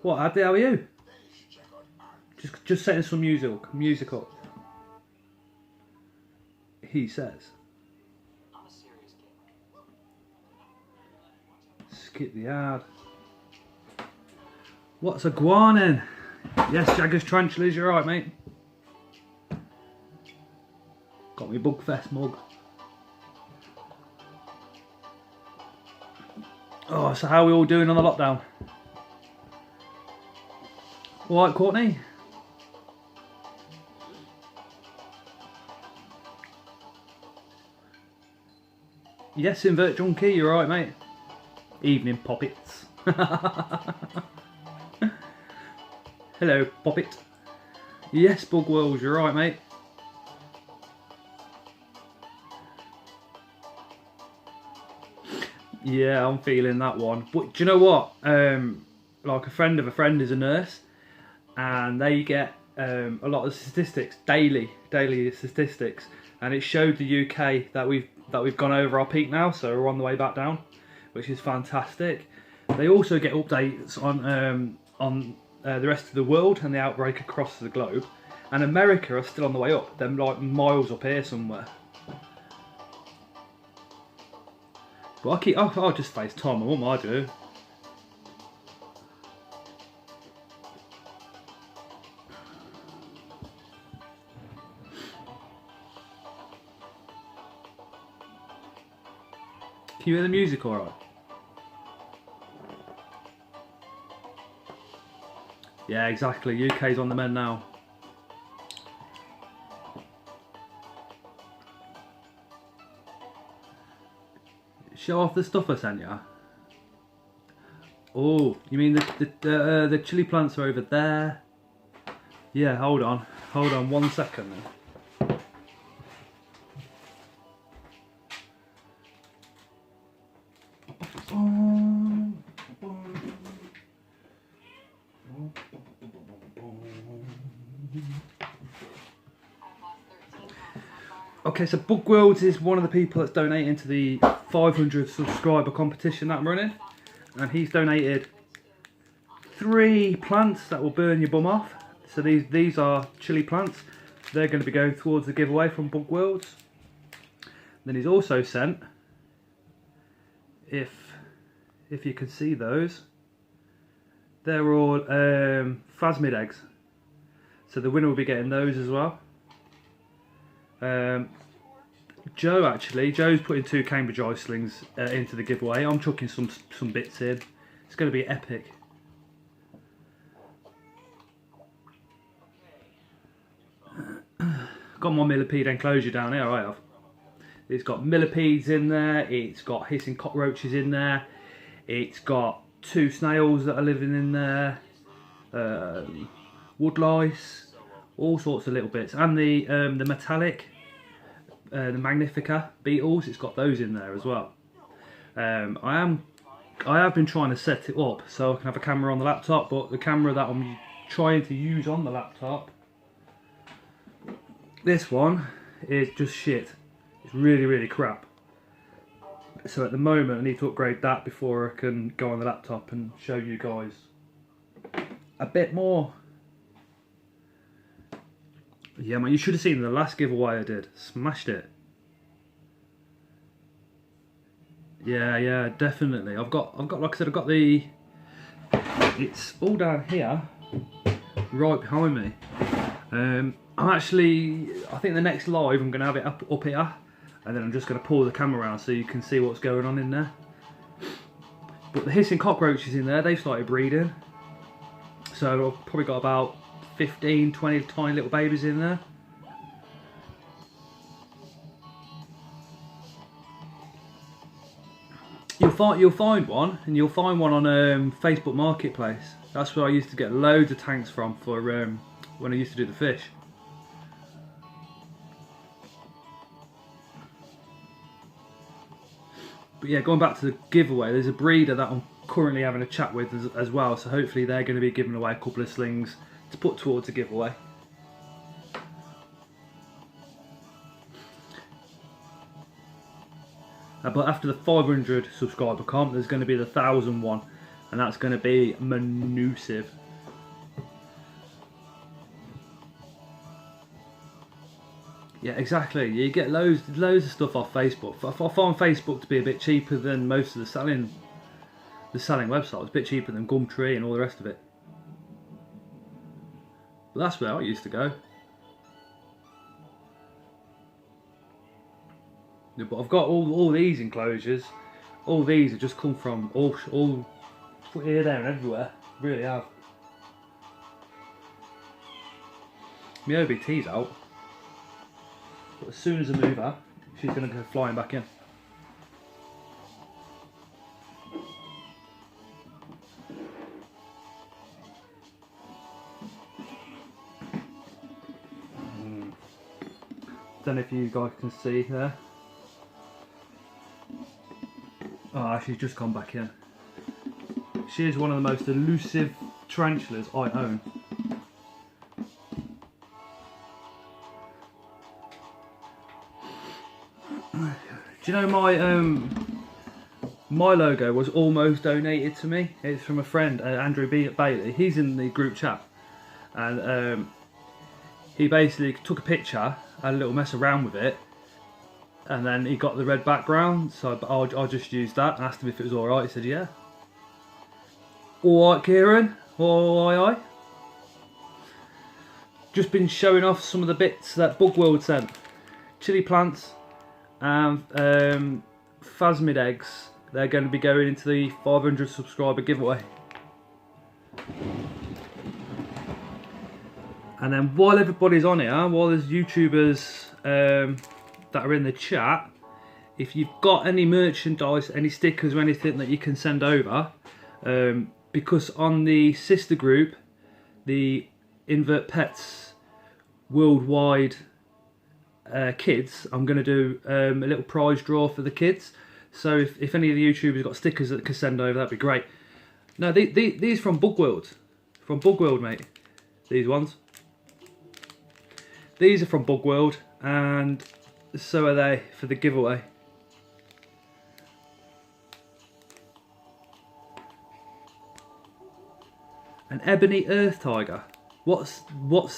What, Addy, how are you? Just setting some music up. He says. Skip the ad. What's a guanin? Yes, Jaggers Tarantulas, you're right, mate. Got me Bugfest mug. Oh, so how are we all doing on the lockdown? Alright, Courtney? Yes, Invert Junkie, you're right, mate. Evening, Poppets. Hello, Poppet. Yes, Bugwells, you're right, mate. Yeah, I'm feeling that one. But do you know what? Like a friend of a friend is a nurse, and they get a lot of statistics, daily statistics, and it showed the UK that we've gone over our peak now, so we're on the way back down, which is fantastic. They also get updates on the rest of the world and the outbreak across the globe, and America are still on the way up. They're like miles up here somewhere. But I'll just face Tom. What am I do? Can you hear the music all right? Yeah, exactly. UK's on the mend now. Show off the stuff I sent you. Oh, you mean the chili plants are over there? Yeah, hold on 1 second then. Okay, so Bugworlds is one of the people that's donating to the 500 subscriber competition that I'm running, and he's donated 3 plants that will burn your bum off. So these are chili plants. They're going to be going towards the giveaway from Bugworlds. Then he's also sent, if you can see those, they're all phasmid eggs. So the winner will be getting those as well. Joe's putting 2 Cambridge Icelings into the giveaway. I'm chucking some bits in. It's going to be epic. Got my millipede enclosure down here, I have. It's got millipedes in there, it's got hissing cockroaches in there, it's got 2 snails that are living in there, woodlice, all sorts of little bits, and the metallic, the Magnifica beetles. It's got those in there as well. I have been trying to set it up so I can have a camera on the laptop, but the camera that I'm trying to use on the laptop, this one, is just shit. It's really crap. So at the moment I need to upgrade that before I can go on the laptop and show you guys a bit more. Yeah, man, you should have seen the last giveaway I did. Smashed it. Yeah, definitely. I've got like I said, I've got the, it's all down here, right behind me. I think the next live I'm going to have it up here, and then I'm just going to pull the camera around so you can see what's going on in there. But the hissing cockroaches in there, they've started breeding. So I've probably got about 15, 20 tiny little babies in there. You'll find one, and you'll find one on Facebook Marketplace. That's where I used to get loads of tanks from for when I used to do the fish. But yeah, going back to the giveaway, there's a breeder that I'm currently having a chat with as well, so hopefully they're going to be giving away a couple of slings to put towards a giveaway. But after the 500 subscriber comp, there's going to be the 1,000 one, and that's going to be manusive. Yeah, exactly. You get loads of stuff off Facebook. I find Facebook to be a bit cheaper than most of the selling websites. A bit cheaper than Gumtree and all the rest of it. But that's where I used to go. Yeah, but I've got all these enclosures. All these have just come from all here, there, and everywhere. Really have. My OBT's out. But as soon as I move her, she's going to go flying back in. Don't know if you guys can see there. Oh, she's just gone back in. She is one of the most elusive tarantulas I own. Do you know my logo was almost donated to me? It's from a friend, Andrew Bailey. He's in the group chat, and he basically took a picture, had a little mess around with it, and then he got the red background. So I just used that and asked him if it was all right. He said, "Yeah." All right, Kieran. Aye. Just been showing off some of the bits that Bugworld sent. Chili plants and phasmid eggs. They're going to be going into the 500 subscriber giveaway. And then while everybody's on here, while there's YouTubers that are in the chat, if you've got any merchandise, any stickers or anything that you can send over, because on the sister group, the Invert Pets Worldwide kids, I'm going to do a little prize draw for the kids. So if any of the YouTubers got stickers that could send over, that'd be great. No, these from Bugworld. From Bugworld, mate. These ones. These are from Bugworld, and so are they for the giveaway. An ebony earth tiger. What's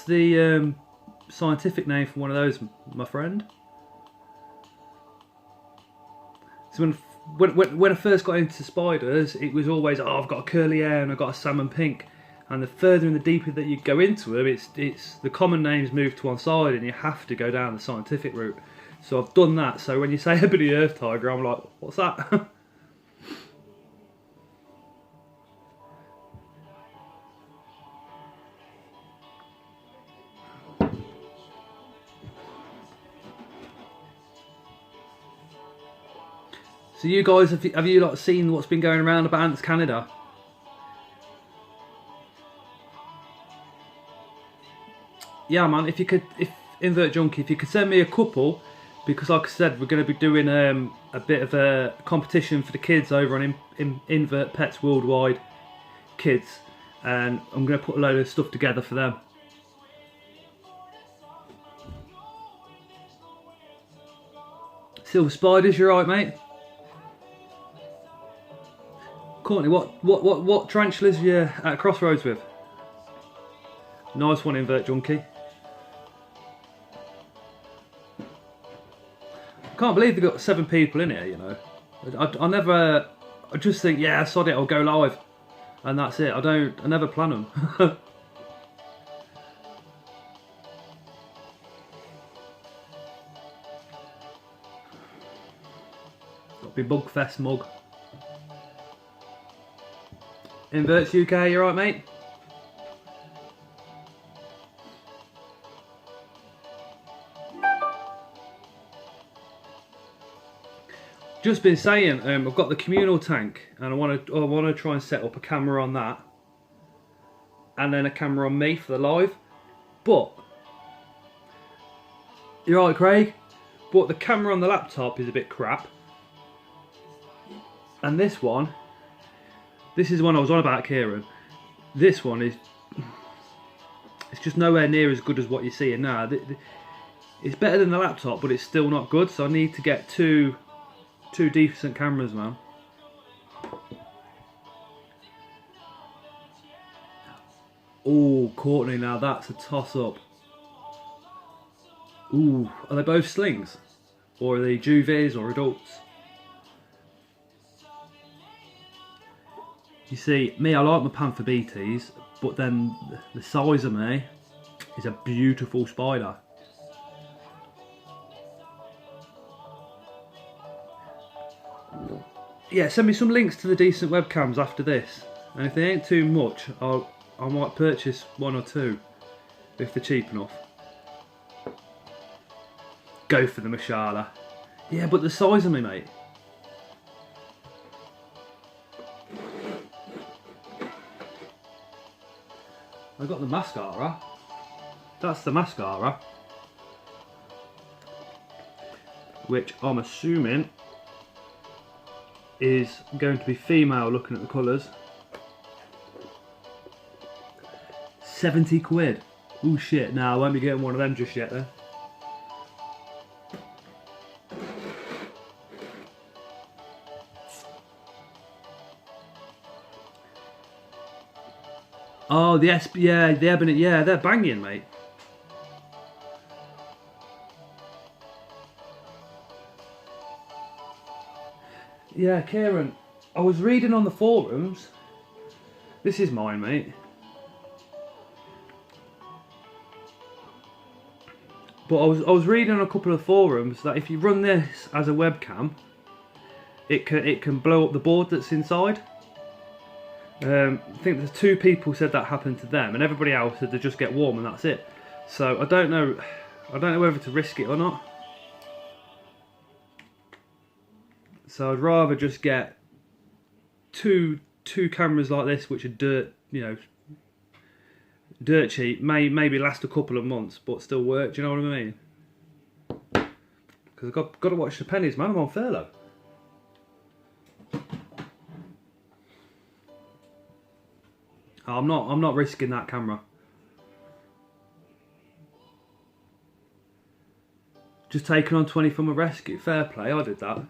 the scientific name for one of those, my friend? So when I first got into spiders, it was always, oh, I've got a curly hair and I've got a salmon pink. And the further and the deeper that you go into them, it's the common names move to one side, and you have to go down the scientific route. So I've done that. So when you say ebony earth tiger, I'm like, what's that? So you guys, have you like seen what's been going around about Ants Canada? Yeah, man. If Invert Junkie, if you could send me a couple, because like I said, we're going to be doing a bit of a competition for the kids over on Invert Pets Worldwide Kids, and I'm going to put a load of stuff together for them. Silver spiders, you're right, mate. Courtney, what tarantulas are you at Crossroads with? Nice one, Invert Junkie. I can't believe they've got 7 people in here, you know. I just think, yeah, sod it, I'll go live. And that's it, I never plan them. Got to be Bugfest mug. Inverts UK, you right, mate? Just been saying, I've got the communal tank, and I want to try and set up a camera on that, and then a camera on me for the live. But you're right, Craig. But the camera on the laptop is a bit crap, and this is the one I was on about, Kieran. This one is, it's just nowhere near as good as what you're seeing now. It's better than the laptop, but it's still not good. So I need to get two decent cameras, man. Oh, Courtney, now that's a toss-up. Ooh, are they both slings? Or are they juvies or adults? You see, me, I like my Panther BTs, but then the size of me is a beautiful spider. Yeah, send me some links to the decent webcams after this, and if they ain't too much, I might purchase one or two if they're cheap enough. Go for the Mashala. Yeah, but the size of me, mate. I got the mascara. That's the mascara, which I'm assuming is going to be female, looking at the colours. 70 quid. Oh shit, nah, I won't be getting one of them just yet then. Oh, the yeah, the ebony, yeah, they're banging, mate. Yeah, Kieran, I was reading on the forums. This is mine, mate. But I was reading on a couple of forums that if you run this as a webcam, it can blow up the board that's inside. I think there's 2 people said that happened to them, and everybody else said they just get warm and that's it. So I don't know whether to risk it or not. So I'd rather just get two cameras like this, which are dirt cheap, maybe last a couple of months, but still work. Do you know what I mean? Because I've got to watch the pennies, man. I'm on furlough. I'm not risking that camera. Just taking on 20 from a rescue. Fair play, I did that.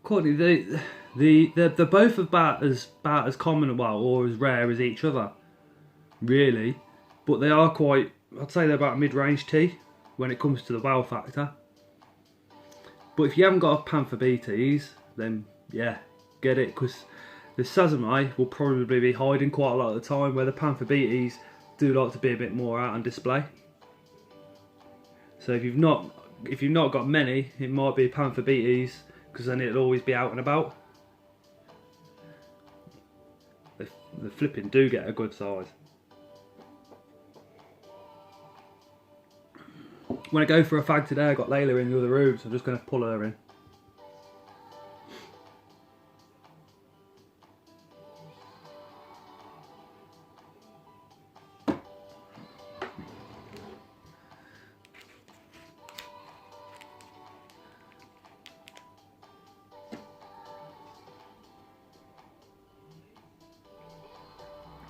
Courtney, they're both about as common, well, or as rare as each other, really. But they are quite, I'd say they're about mid-range T when it comes to the wow factor. But if you haven't got a Panther BTs, then yeah, get it, because the Sazamai will probably be hiding quite a lot of the time, where the Panther BTs do like to be a bit more out on display. So if you've not got many, it might be Panther BTs, because then it'll always be out and about. The flipping do get a good size. When I go for a fag today, I got Layla in the other room, so I'm just going to pull her in.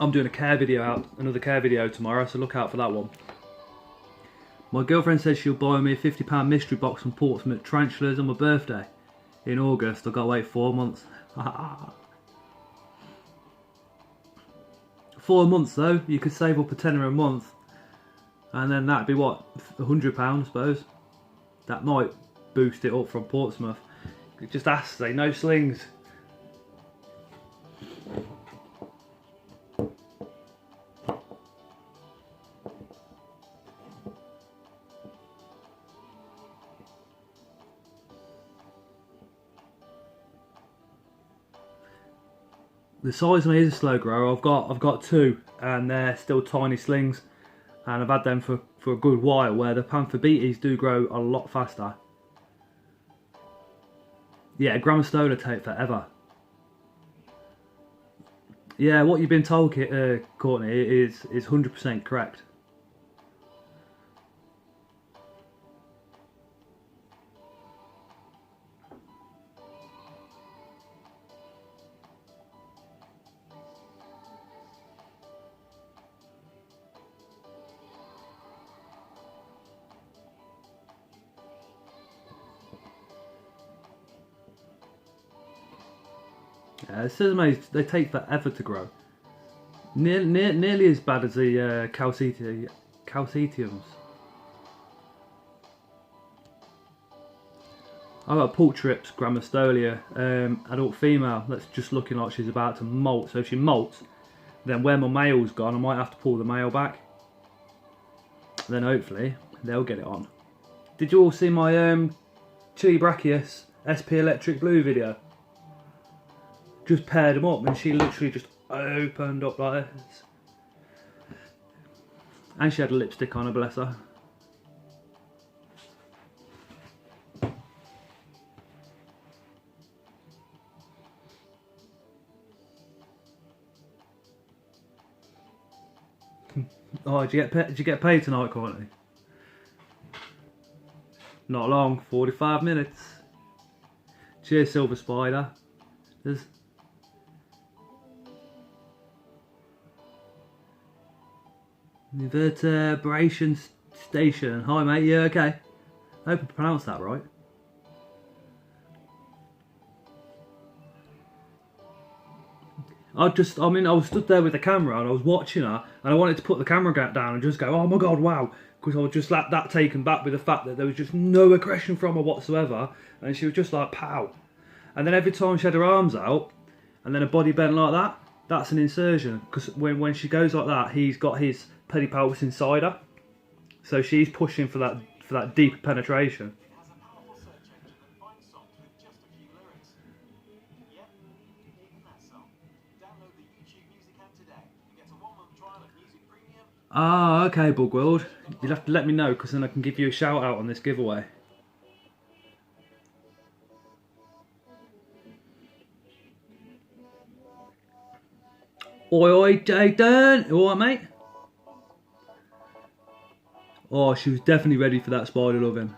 I'm doing another care video tomorrow, so look out for that one. My girlfriend says she'll buy me a £50 mystery box from Portsmouth Tarantulas on my birthday in August. I've got to wait 4 months. 4 months though, you could save up a tenner a month, and then that'd be what, £100 I suppose. That might boost it up from Portsmouth. Just ask, say no slings. The size of me is a slow grower. I've got 2, and they're still tiny slings, and I've had them for a good while, where the Panther BTs do grow a lot faster. Yeah, a Grammostola take forever. Yeah, what you've been told, Courtney, is 100% correct. Sesames, they take forever to grow. Nearly as bad as the calcetiums. I've got pork trips, Grammostolia, adult female, that's just looking like she's about to molt. So if she molts, then where my male's gone, I might have to pull the male back. Then hopefully, they'll get it on. Did you all see my Chili Brachius SP Electric Blue video? Just paired them up and she literally just opened up like this. And she had a lipstick on her, bless her. Oh, did you get paid tonight, Courtney? Not long, 45 minutes. Cheers, Silver Spider. There's Inverterbration Station. Hi, mate. You okay? I hope I pronounced that right. I was stood there with the camera and I was watching her and I wanted to put the camera down and just go, oh my god, wow. Because I was just that taken back with the fact that there was just no aggression from her whatsoever. And she was just like, pow. And then every time she had her arms out and then her body bent like that, that's an insertion. Because when she goes like that, he's got his pedipalps inside her. So she's pushing for that deep penetration. Ah, okay, Bugworld. You'll have to let me know because then I can give you a shout out on this giveaway. Oi, oi, Jayden! You alright, mate? Oh, she was definitely ready for that spider loving.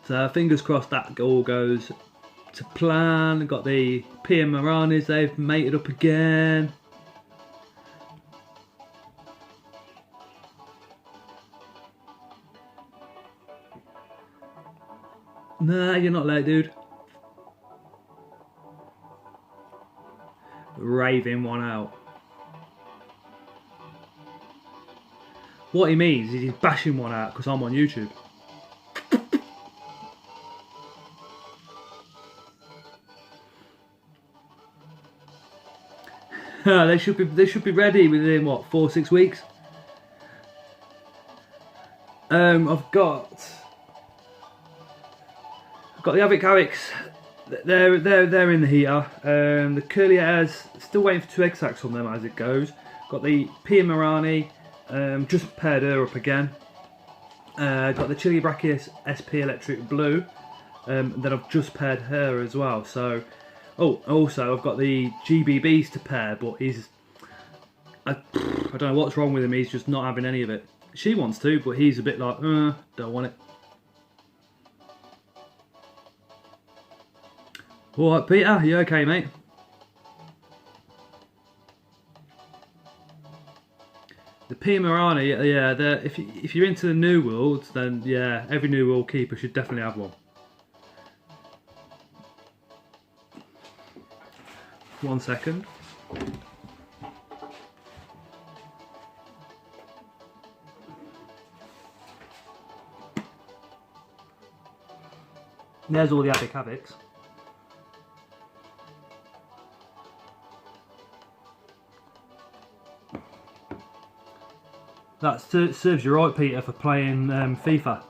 So fingers crossed that all goes to plan. Got the Pia Maranis, they've mated up again. Nah, you're not late, dude. Raving one out. What he means is he's bashing one out because I'm on YouTube. They should be ready within what, 4-6 weeks. I've got the Avic. They're in the heater. The curly hairs, still waiting for 2 egg sacs on them as it goes. Got the Pia Marani, just paired her up again. Got the Chili Brachius SP Electric Blue. Then I've just paired her as well. So, oh, also I've got the GBBs to pair, but I don't know what's wrong with him. He's just not having any of it. She wants to, but he's a bit like, don't want it. Alright, Peter, you okay, mate? The P. Marani, yeah, if you're into the New Worlds, then yeah, every New World keeper should definitely have one. 1 second. There's all the Avics. That serves you right, Peter, for playing FIFA.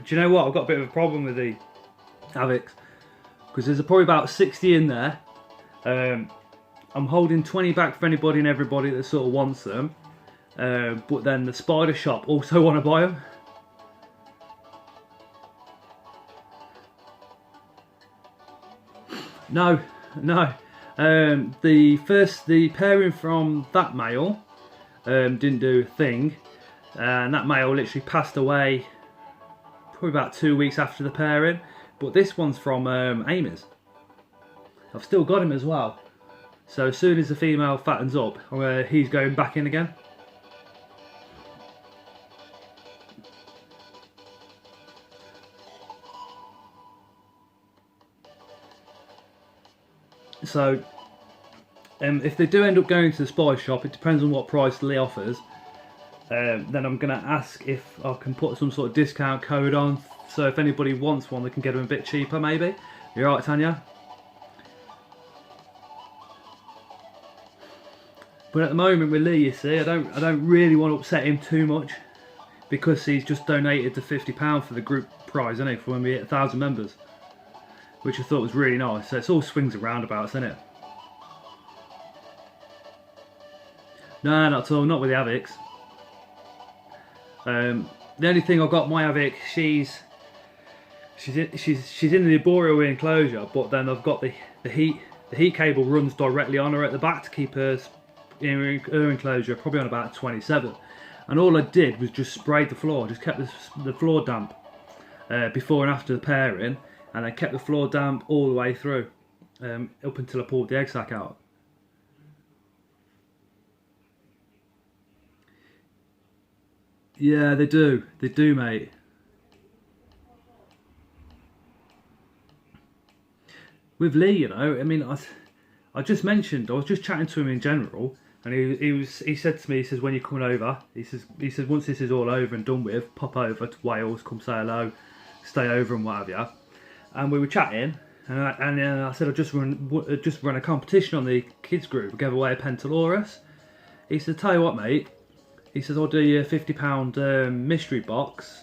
Do you know what? I've got a bit of a problem with the Avics because there's probably about 60 in there. I'm holding 20 back for anybody and everybody that sort of wants them, but then the spider shop also want to buy them. No, The pairing from that male didn't do a thing, and that male literally passed away probably about 2 weeks after the pairing. But this one's from Amy's. I've still got him as well. So as soon as the female fattens up, he's going back in again. So if they do end up going to the spice shop, it depends on what price Lee offers. Then I'm going to ask if I can put some sort of discount code on, so if anybody wants one, they can get them a bit cheaper maybe. You alright, Tanya? But at the moment with Lee, you see, I don't really want to upset him too much, because he's just donated the £50 for the group prize, isn't he, for when we hit 1,000 members, which I thought was really nice. So it's all swings and roundabouts, isn't it? No, not at all. Not with the Avics. The only thing I've got my Avic, she's in the arboreal enclosure, but then I've got the heat cable runs directly on her at the back to keep her enclosure probably on about 27. And all I did was just sprayed the floor, just kept the floor damp before and after the pairing, and I kept the floor damp all the way through up until I pulled the egg sac out. Yeah, they do, mate. With Lee, you know, I mean, I just mentioned, I was just chatting to him in general, and he said to me, he says, when you're coming over, he says once this is all over and done with, pop over to Wales, come say hello, stay over and what have you. And we were chatting, and I said I just run a competition on the kids group. We gave away a Pentalorus. He said, tell you what, mate. He says, I'll do you a £50 mystery box,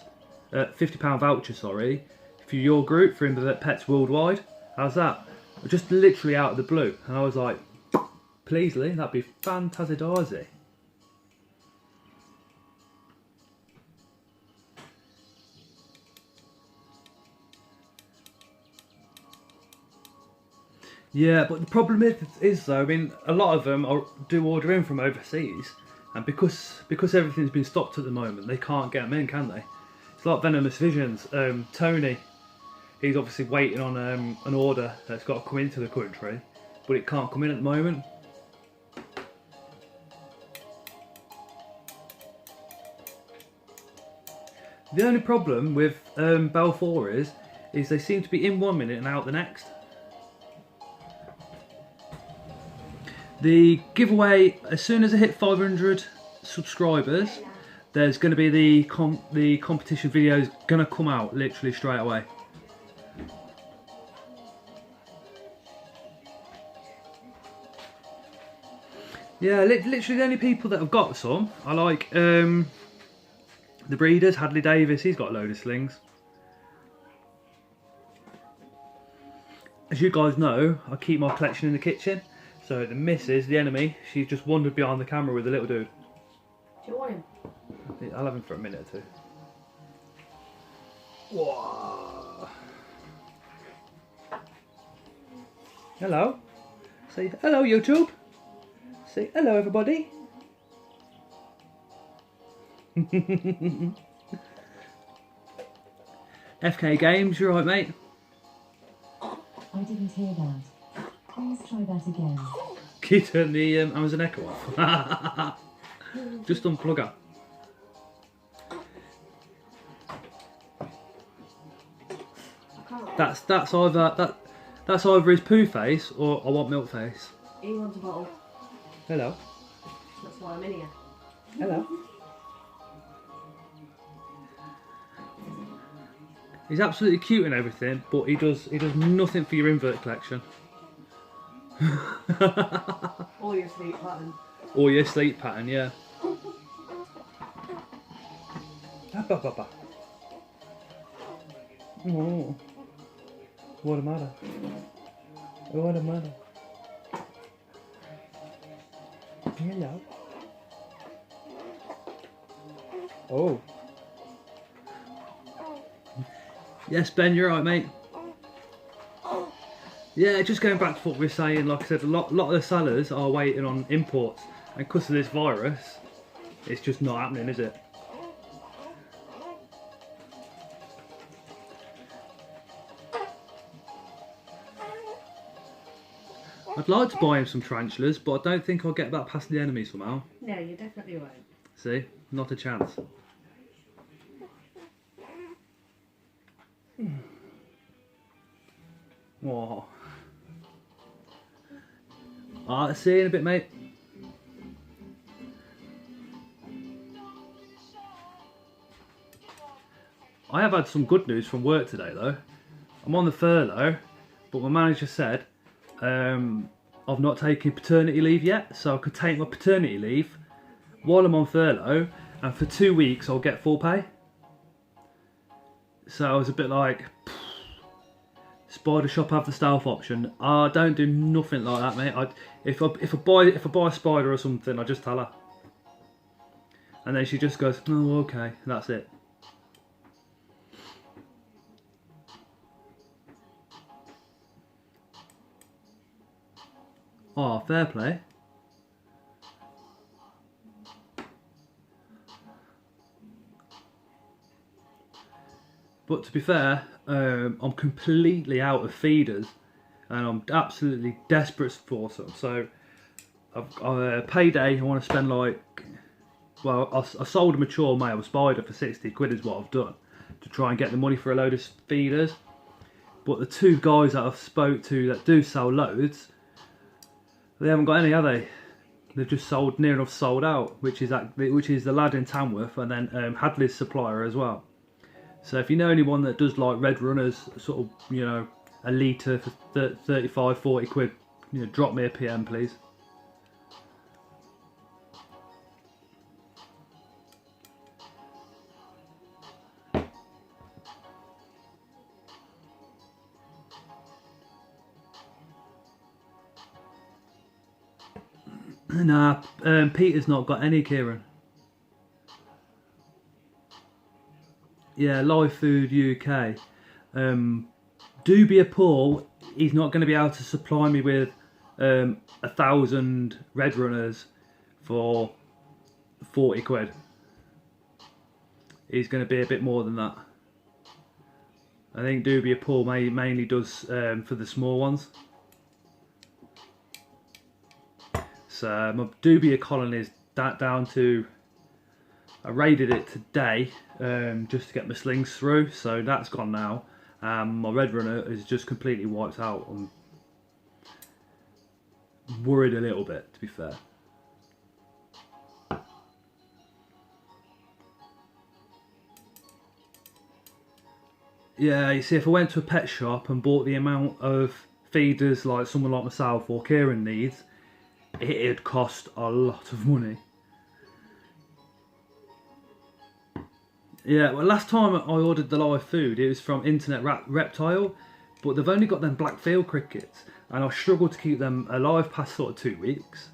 £50 voucher, sorry, for your group for Invert Pets Worldwide. How's that? Just literally out of the blue. And I was like, please, Lee, that'd be fantastic. Yeah, but the problem is though, I mean, a lot of them do order in from overseas, and because everything's been stopped at the moment, they can't get them in, can they? It's like Venomous Visions. Tony, he's obviously waiting on an order that's got to come into the country, but it can't come in at the moment. The only problem with Balfour is they seem to be in 1 minute and out the next. The giveaway, as soon as I hit 500 subscribers, there's going to be the competition videos going to come out literally straight away. Yeah, literally the only people that have got some are like the breeders. Hadley Davis, he's got a load of slings. As you guys know, I keep my collection in the kitchen. So the missus, the enemy, she's just wandered behind the camera with the little dude. Do you want him? I'll have him for a minute or two. Whoa. Hello. Say hello, YouTube. Say hello, everybody. FK Games, you alright, mate? I didn't hear that. Please try that again. Can you turn the Amazon Echo off? Just unplug her. That's either his poo face or I want milk face. He wants a bottle. Hello. That's why I'm in here. Hello. He's absolutely cute and everything, but he does nothing for your invert collection. Or your sleep pattern. Or your sleep pattern, yeah. Oh, what a matter. What a matter. Hello. Oh. Yes, Ben, you're right, mate. Yeah, just going back to what we were saying, like I said, a lot of the sellers are waiting on imports, and because of this virus, it's just not happening, is it? I'd like to buy him some tarantulas, but I don't think I'll get that past the enemy somehow. No, you definitely won't. See? Not a chance. Oh. Alright, see you in a bit, mate. I have had some good news from work today though. I'm on the furlough, but my manager said I've not taken paternity leave yet, so I could take my paternity leave while I'm on furlough, and for 2 weeks I'll get full pay. So I was a bit like, Spider Shop have the stealth option. I don't do nothing like that, mate. If I buy a spider or something, I just tell her, and then she just goes, oh okay, and that's it. Oh, fair play. But to be fair, I'm completely out of feeders, and I'm absolutely desperate for some. So, I've payday. I want to spend like, well, I sold a mature male spider for 60 quid is what I've done to try and get the money for a load of feeders. But the two guys that I've spoke to that do sell loads, they haven't got any, have they? They've just sold, near enough sold out, which is the lad in Tamworth, and then Hadley's supplier as well. So if you know anyone that does like red runners, sort of, you know, a litre for 35, 40 quid, you know, drop me a PM please. Nah, Peter's not got any, Kieran. Yeah, Live Food UK. Dubia Paul, he's not going to be able to supply me with 1,000 red runners for 40 quid. He's going to be a bit more than that. I think Dubia Paul mainly does for the small ones. So my Dubia colony is down to, I raided it today just to get my slings through, so that's gone now. My red runner is just completely wiped out. I'm worried a little bit, to be fair. Yeah, you see, if I went to a pet shop and bought the amount of feeders like someone like myself or Kieran needs, it'd cost a lot of money. Yeah, well, last time I ordered the live food, it was from Internet Reptile, but they've only got them black field crickets, and I struggled to keep them alive past sort of 2 weeks.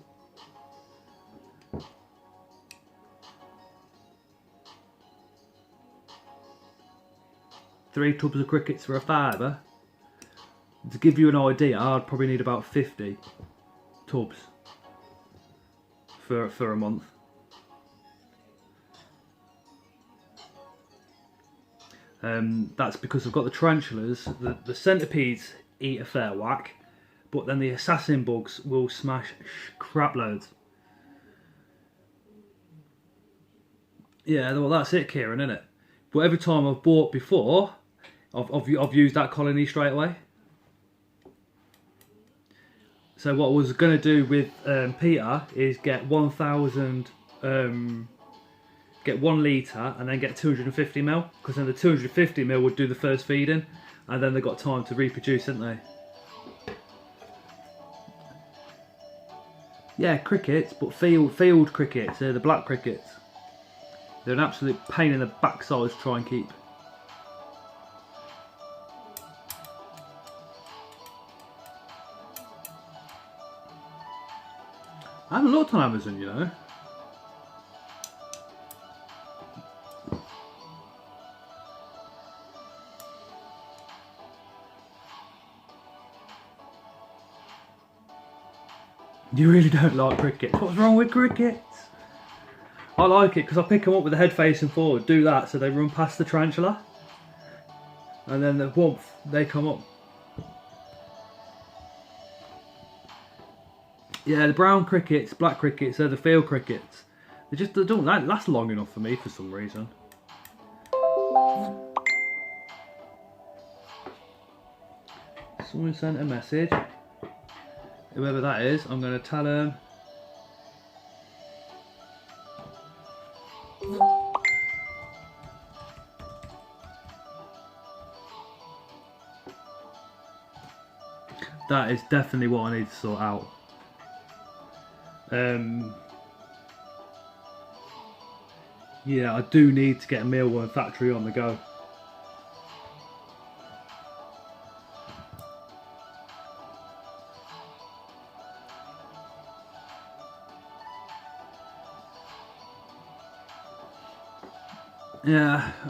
Three tubs of crickets for a fiver. To give you an idea, I'd probably need about 50 tubs for a month. That's because I've got the tarantulas. The centipedes eat a fair whack, but then the assassin bugs will smash crap loads. Yeah, well, that's it, Kieran, isn't it? But every time I've bought before, I've used that colony straight away. So what I was going to do with Peter is get 1,000, get 1 litre and then get 250 ml, because then the 250 ml would do the first feeding, and then they've got time to reproduce, haven't they? Yeah, crickets, but field crickets. They're the black crickets. They're an absolute pain in the backside to try and keep. I haven't looked on Amazon, you know. You really don't like crickets. What's wrong with crickets? I like it because I pick them up with the head facing forward, do that so they run past the tarantula. And then the warmth, they come up. Yeah, the brown crickets, black crickets, they're the field crickets. They don't last long enough for me for some reason. Someone sent a message. Whoever that is, I'm going to tell them. That is definitely what I need to sort out. Yeah, I do need to get a mealworm factory on the go.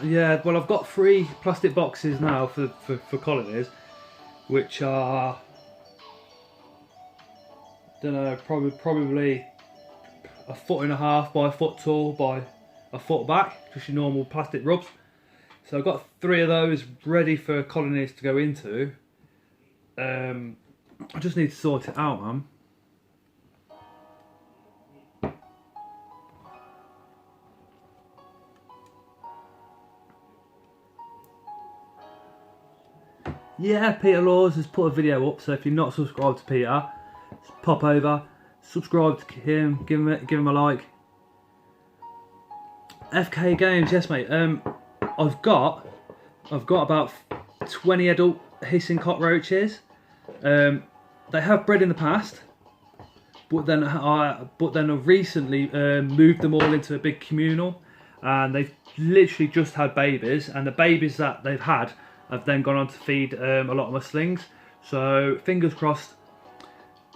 Yeah. Well, I've got 3 plastic boxes now for colonies, which are, don't know, probably 1.5 by a foot tall by a foot back, just your normal plastic rubs. So I've got 3 of those ready for colonies to go into. I just need to sort it out, man. Yeah, Peter Laws has put a video up, so if you're not subscribed to Peter, just pop over, subscribe to him, give him a like. FK Games, yes mate. I've got about 20 adult hissing cockroaches. They have bred in the past, but then I've recently moved them all into a big communal, and they've literally just had babies, and the babies that they've had have then gone on to feed a lot of my slings. So fingers crossed,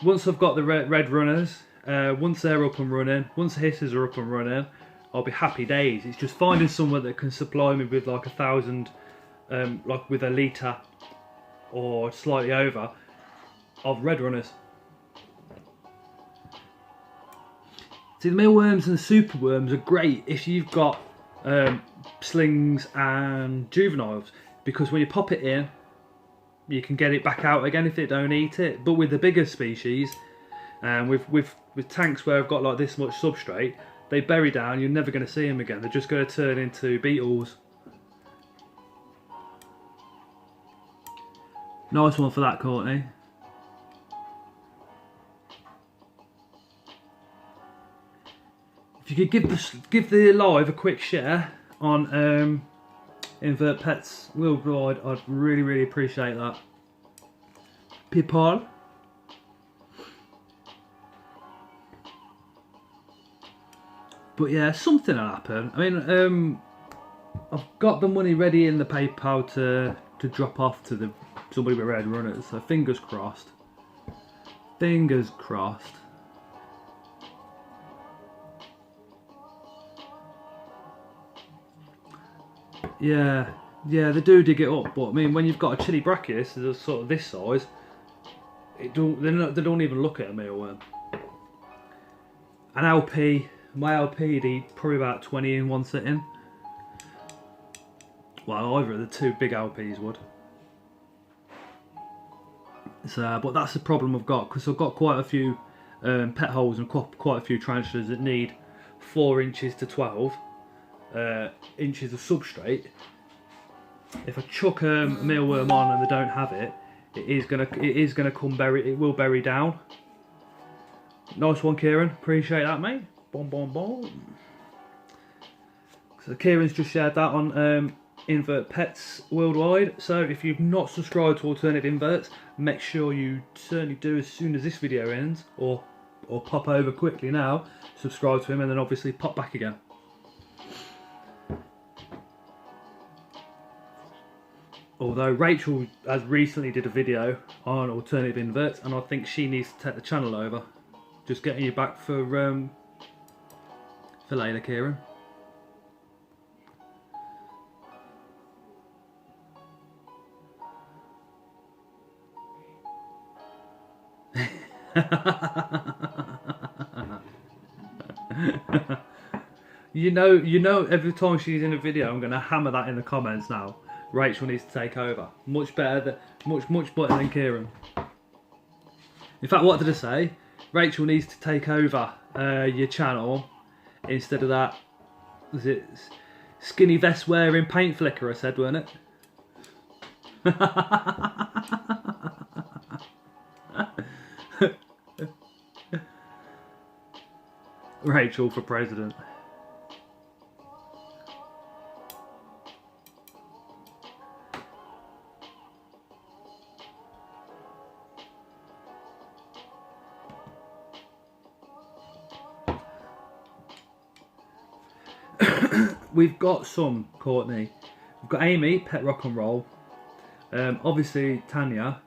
once I've got the red runners, once they're up and running, once the hissers are up and running, I'll be happy days. It's just finding someone that can supply me with like 1,000, like with a litre or slightly over of red runners. See, the mealworms and the superworms are great if you've got slings and juveniles, because when you pop it in, you can get it back out again if it don't eat it. But with the bigger species, and with tanks where I've got like this much substrate, they bury down, you're never going to see them again. They're just going to turn into beetles. Nice one for that, Courtney. If you could give the live a quick share on Invert Pets Worldwide, I'd really appreciate that. People. But yeah, something will happen. I mean, I've got the money ready in the PayPal to drop off to somebody with red runners, so fingers crossed. Fingers crossed. Yeah, they do dig it up, but I mean, when you've got a chili brachis that's sort of this size, they don't even look at a mealworm. An LP, my LP would eat probably about 20 in one sitting. Well, either of the 2 big LPs would. So, but that's the problem I've got, because I've got quite a few pet holes and quite a few tarantulas that need 4 inches to 12 inches of substrate. If I chuck a mealworm on and they don't have it, it is gonna come it will bury down. Nice one, Kieran. Appreciate that, mate. Boom. So Kieran's just shared that on Invert Pets Worldwide. So if you've not subscribed to Alternative Inverts, make sure you certainly do as soon as this video ends, or pop over quickly now, subscribe to him, and then obviously pop back again. Although Rachel has recently did a video on Alternative Inverts, and I think she needs to take the channel over. Just getting you back for later, Kieran. You know, every time she's in a video, I'm gonna hammer that in the comments now. Rachel needs to take over. Much better than Kieran. In fact, what did I say? Rachel needs to take over your channel instead of that. Was it skinny vest wearing paint flicker? I said, weren't it? Rachel for president. We've got some, Courtney. We've got Amy, Pet Rock and Roll. Obviously Tanya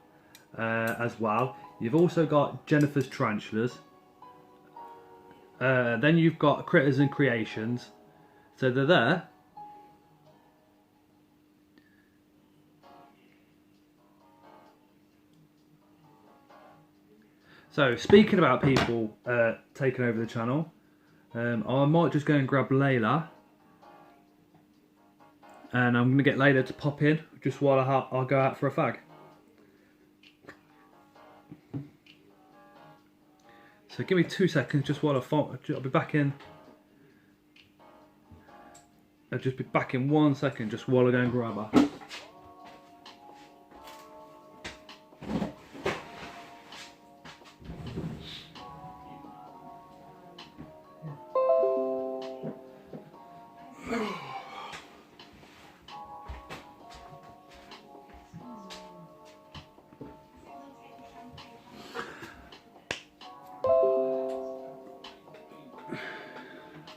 as well. You've also got Jennifer's Tarantulas. Then you've got Critters and Creations. So they're there. So speaking about people taking over the channel, I might just go and grab Layla. And I'm going to get Layla to pop in just while I'll go out for a fag. So give me 2 seconds just while I'll be back in. I'll just be back in 1 second just while I go and grab her.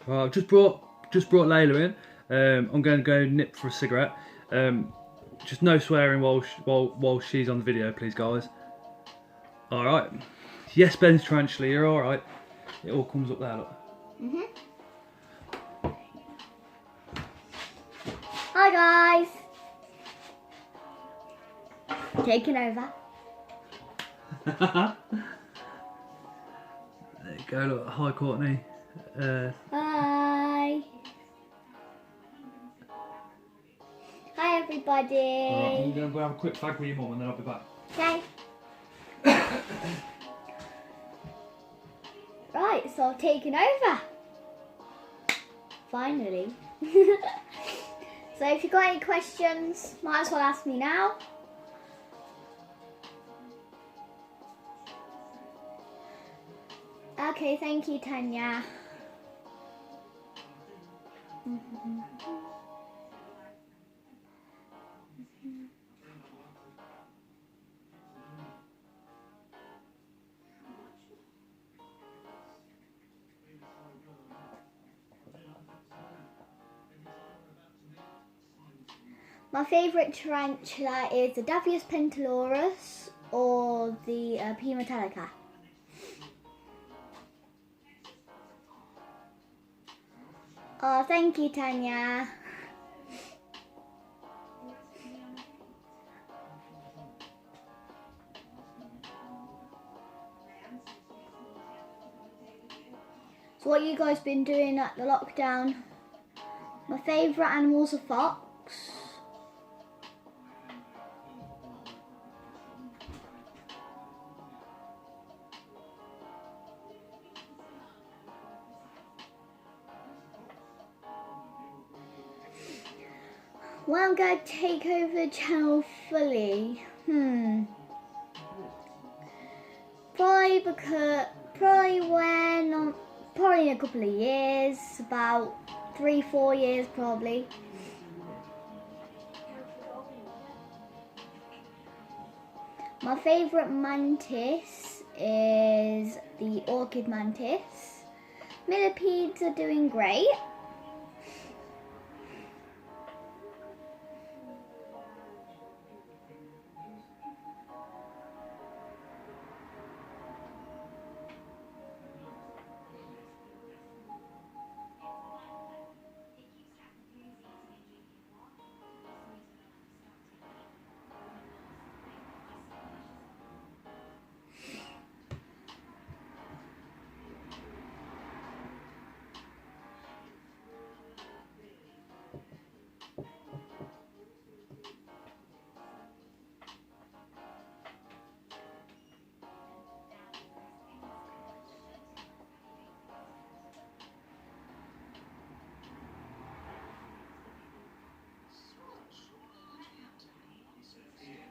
Well, I've just brought Layla in. I'm going to go nip for a cigarette. Just no swearing while she's on the video, please, guys. All right. Yes, Ben's tarantula, you're all right. It all comes up there, look. Hi guys. Taking over. There you go. Look. Hi, Courtney. Hi. Hi everybody. Alright, I'm going to go have a quick fag with your mum and then I'll be back. Okay. Right, so I've taken over. Finally. So if you've got any questions, might as well ask me now. Okay, thank you, Tanya. My favourite tarantula is the Davius pentalorus or the P. metallica. Oh, thank you, Tanya. So what you guys been doing at the lockdown? My favourite animals are fox. Well, I'm going to take over the channel fully. Probably in a couple of years, about 3-4 years probably. My favourite mantis is the orchid mantis. Millipedes are doing great.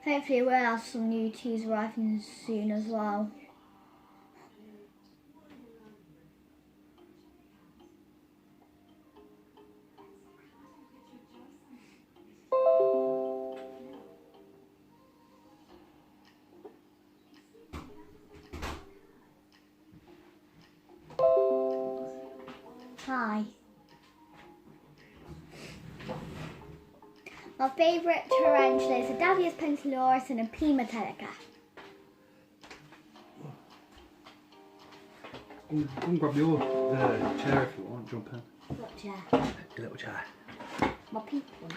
Hopefully we'll have some new teas arriving soon as well. Hi. My favourite tarantula is a Davius pentiloris and a P. metallica. Go and grab your chair if you want, jump in. What chair? Your little chair. My pink one.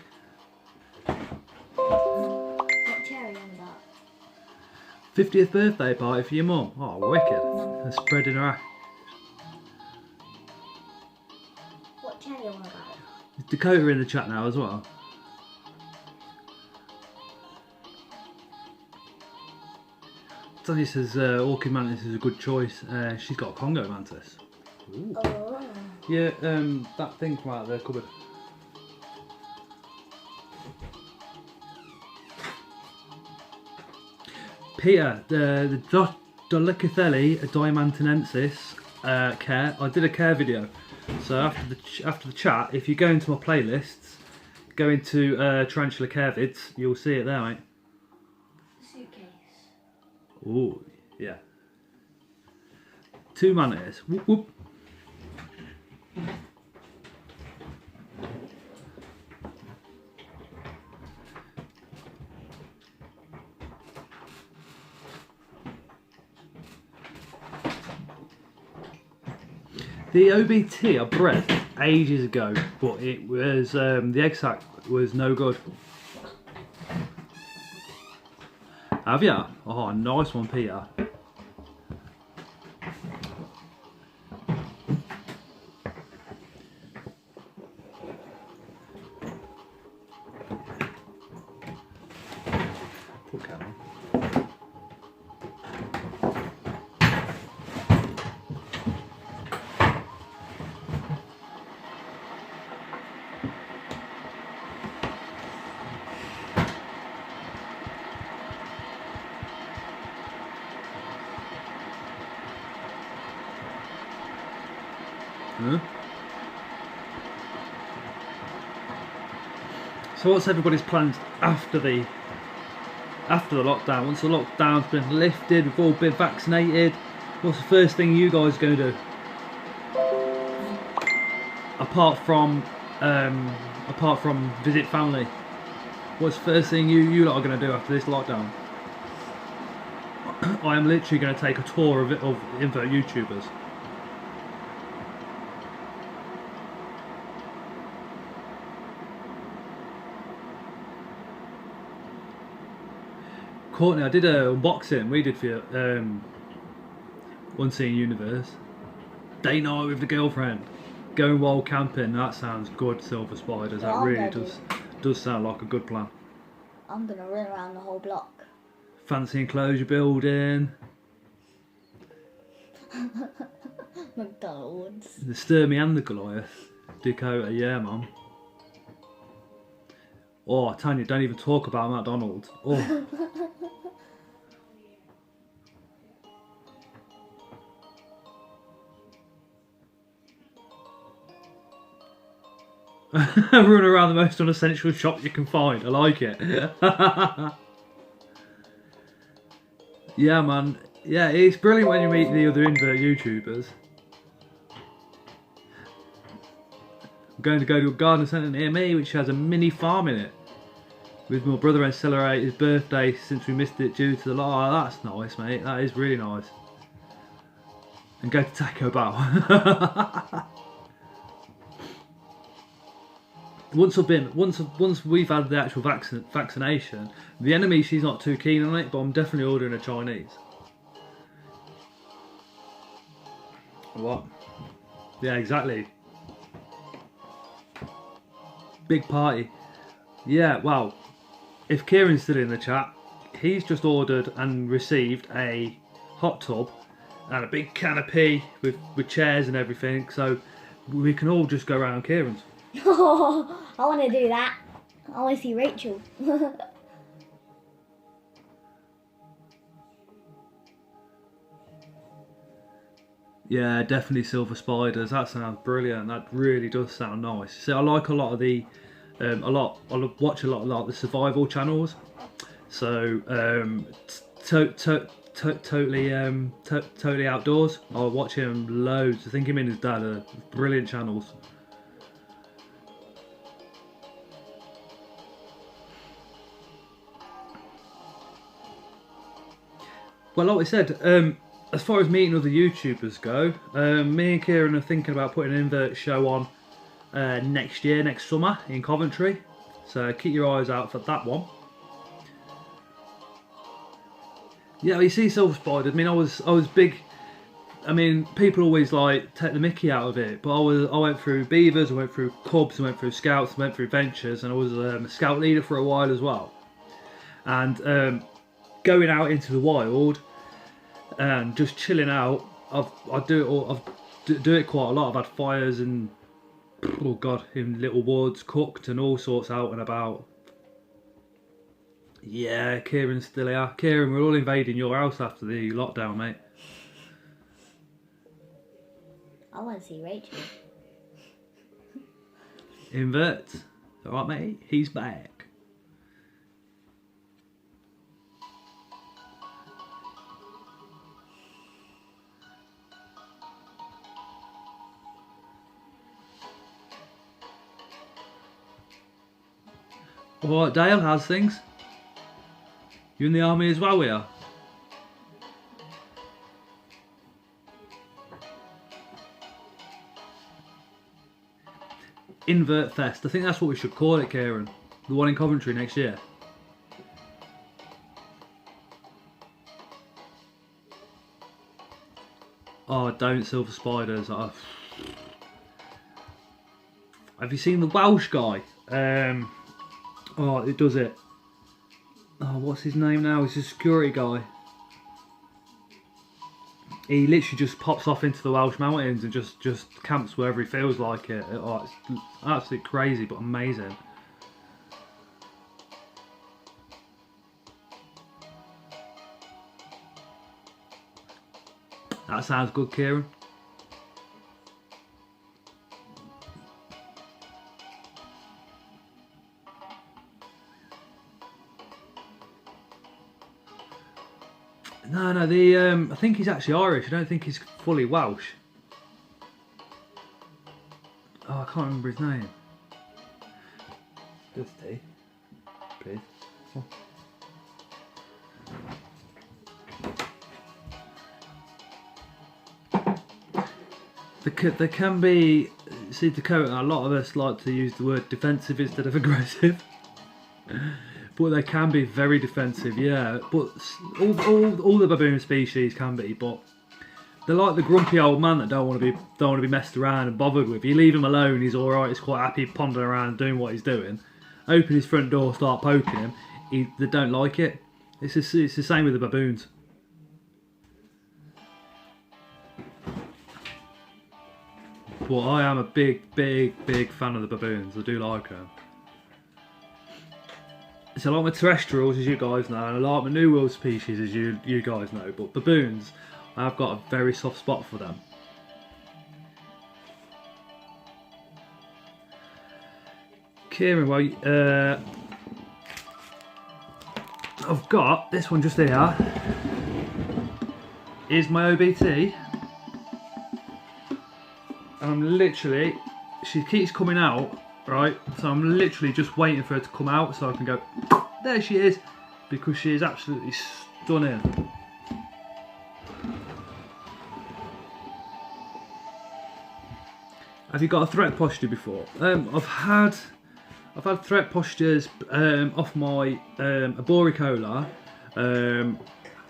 What chair are you on about? 50th birthday party for your mum. Oh, wicked. And spreading her out. What chair are you on about? Is Dakota in the chat now as well? Tony says Orchid Mantis is a good choice. She's got a Congo Mantis. Ooh. Oh. Yeah, that thing from out of the cupboard. Peter, the Dolichothelli diamantinensis care. I did a care video. So after the chat, if you go into my playlists, go into Tarantula Care vids, you'll see it there, mate. Suitcase. Ooh, yeah. 2 manatees. Whoop whoop. The OBT I bred ages ago, but it was the egg sac was no good. Have ya? Oh, nice one, Peter. Put cat on. Huh? So what's everybody's plans after the lockdown? Once the lockdown's been lifted, we've all been vaccinated, what's the first thing you guys are going to do? Apart from visit family, what's the first thing you lot are going to do after this lockdown? I am literally going to take a tour of Invert YouTubers. Courtney, I did a unboxing we did for you, Unseen Universe. Day night with the girlfriend. Going wild camping, that sounds good, Silver Spiders. That really does sound like a good plan. I'm gonna run around the whole block. Fancy enclosure building. McDonald's. The Sturmy and the Goliath. Dakota, yeah, man. Oh, Tanya, don't even talk about McDonald's. Oh. Run around the most unessential shop you can find. I like it. Yeah, man. Yeah, it's brilliant when you meet the other Invert YouTubers. I'm going to go to a garden centre near me which has a mini farm in it. With my brother and celebrate his birthday since we missed it due to the law. Oh, that's nice, mate. That is really nice. And go to Taco Bell. Once we've had the actual vaccination, the enemy, she's not too keen on it, but I'm definitely ordering a Chinese. What? Yeah, exactly. Big party. Yeah, well, if Kieran's still in the chat, he's just ordered and received a hot tub and a big canopy with chairs and everything, so we can all just go around Kieran's. Oh, I want to do that. I want to see Rachel. Yeah, definitely silver spiders. That sounds brilliant. That really does sound nice. See, I like a lot of the, I watch a lot of like the survival channels. So, totally outdoors. I watch him loads. I think him and his dad are brilliant channels. Well, like I said, as far as meeting other YouTubers go, me and Kieran are thinking about putting an Inverts show on next summer in Coventry. So keep your eyes out for that one. Yeah, you see silver spider. I mean, I was big. I mean, people always like take the mickey out of it, but I went through beavers, I went through cubs, I went through scouts, I went through ventures, and I was a scout leader for a while as well. And going out into the wild and just chilling out, I do it quite a lot. I've had fires and oh god, in little woods, cooked and all sorts out and about. Yeah, Kieran's still here. Kieran, we're all invading your house after the lockdown, mate. I want to see Rachel. Inverts. Alright, mate? He's back. Alright, Dale, how's things? You in the army as well, we are? Invert Fest. I think that's what we should call it, Kieran. The one in Coventry next year. Oh, don't silver spiders. Oh. Have you seen the Welsh guy? Oh, it does it. Oh, what's his name now? He's a security guy. He literally just pops off into the Welsh mountains and just camps wherever he feels like it. Oh, it's absolutely crazy, but amazing. That sounds good, Kieran. No, I think he's actually Irish. I don't think he's fully Welsh. Oh, I can't remember his name. Just tea, please. Oh. There can be, see Dakota, a lot of us like to use the word defensive instead of aggressive. But they can be very defensive, yeah. But all the baboon species can be, but they're like the grumpy old man that don't want to be messed around and bothered with. You leave him alone, he's all right. He's quite happy pondering around doing what he's doing. Open his front door, start poking him. They don't like it. It's the same with the baboons. But I am a big fan of the baboons. I do like them. So I like my terrestrials, as you guys know, and I like my New World species, as you guys know, but baboons, I've got a very soft spot for them. Kieran, well, I've got this one just here. Is my OBT. And I'm literally, she keeps coming out. Right, so I'm literally just waiting for her to come out so I can go, there she is, because she is absolutely stunning. Have you got a threat posture before? I've had threat postures off my Arboricola.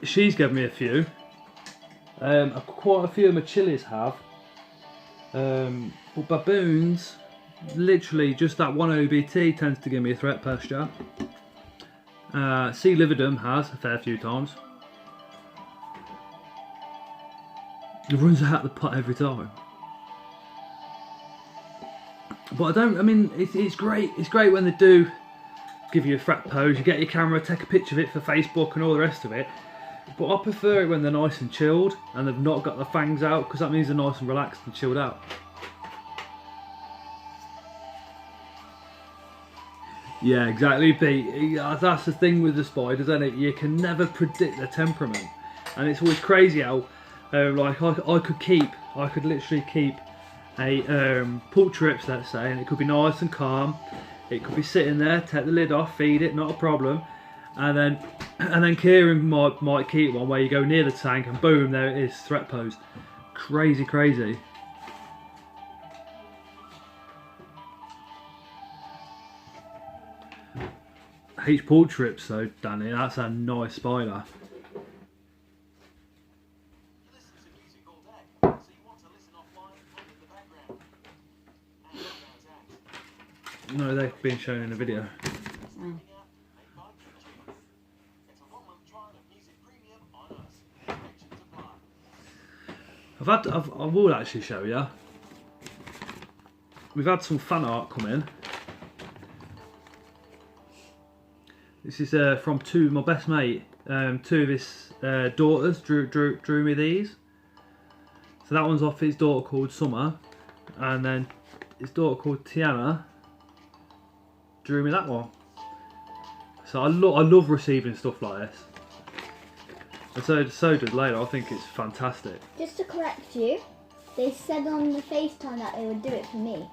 She's given me a few. Quite a few of my chilies have. But baboons, literally just that one OBT tends to give me a threat posture. C. lividum has a fair few times. It runs out the pot every time. But I mean, it's great. It's great when they do give you a threat pose. You get your camera, take a picture of it for Facebook and all the rest of it. But I prefer it when they're nice and chilled and they've not got the fangs out, because that means they're nice and relaxed and chilled out. Yeah, exactly, Pete. That's the thing with the spiders, isn't it? You can never predict their temperament, and it's always crazy how, like, I could literally keep a poultry rips, let's say, and it could be nice and calm. It could be sitting there, take the lid off, feed it, not a problem, and then Kieran might keep one where you go near the tank and boom, there it is, threat pose. Crazy, crazy. H poultry rips though, Danny, that's a nice spider. No, they've been shown in a video. I will actually show you. We've had some fan art come in. This is from my best mate. Two of his daughters drew me these. So that one's off his daughter called Summer, and then his daughter called Tiana drew me that one. So I love receiving stuff like this. And so did Layla. I think it's fantastic. Just to correct you, they said on the FaceTime that they would do it for me.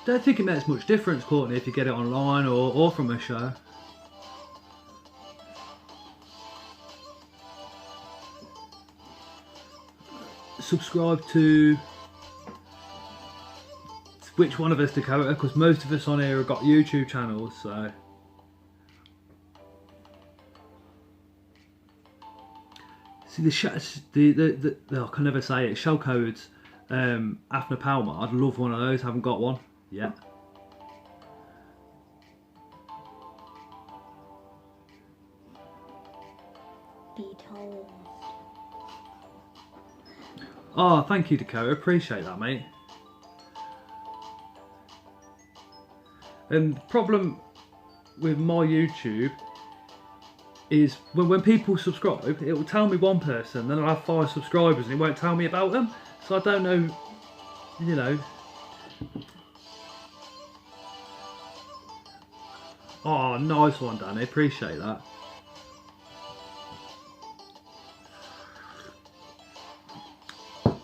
Don't think it makes much difference, Courtney, if you get it online or from a show. Subscribe to which one of us, Dakota, because most of us on here have got YouTube channels, so. See the I can never say it, shell codes, Afna Palmer, I'd love one of those, haven't got one yet. Be told. Oh, thank you, Dakota, appreciate that, mate. And the problem with my YouTube is when people subscribe, it will tell me one person, then I'll have 5 subscribers and it won't tell me about them. So I don't know, you know. Oh, nice one, Danny, appreciate that.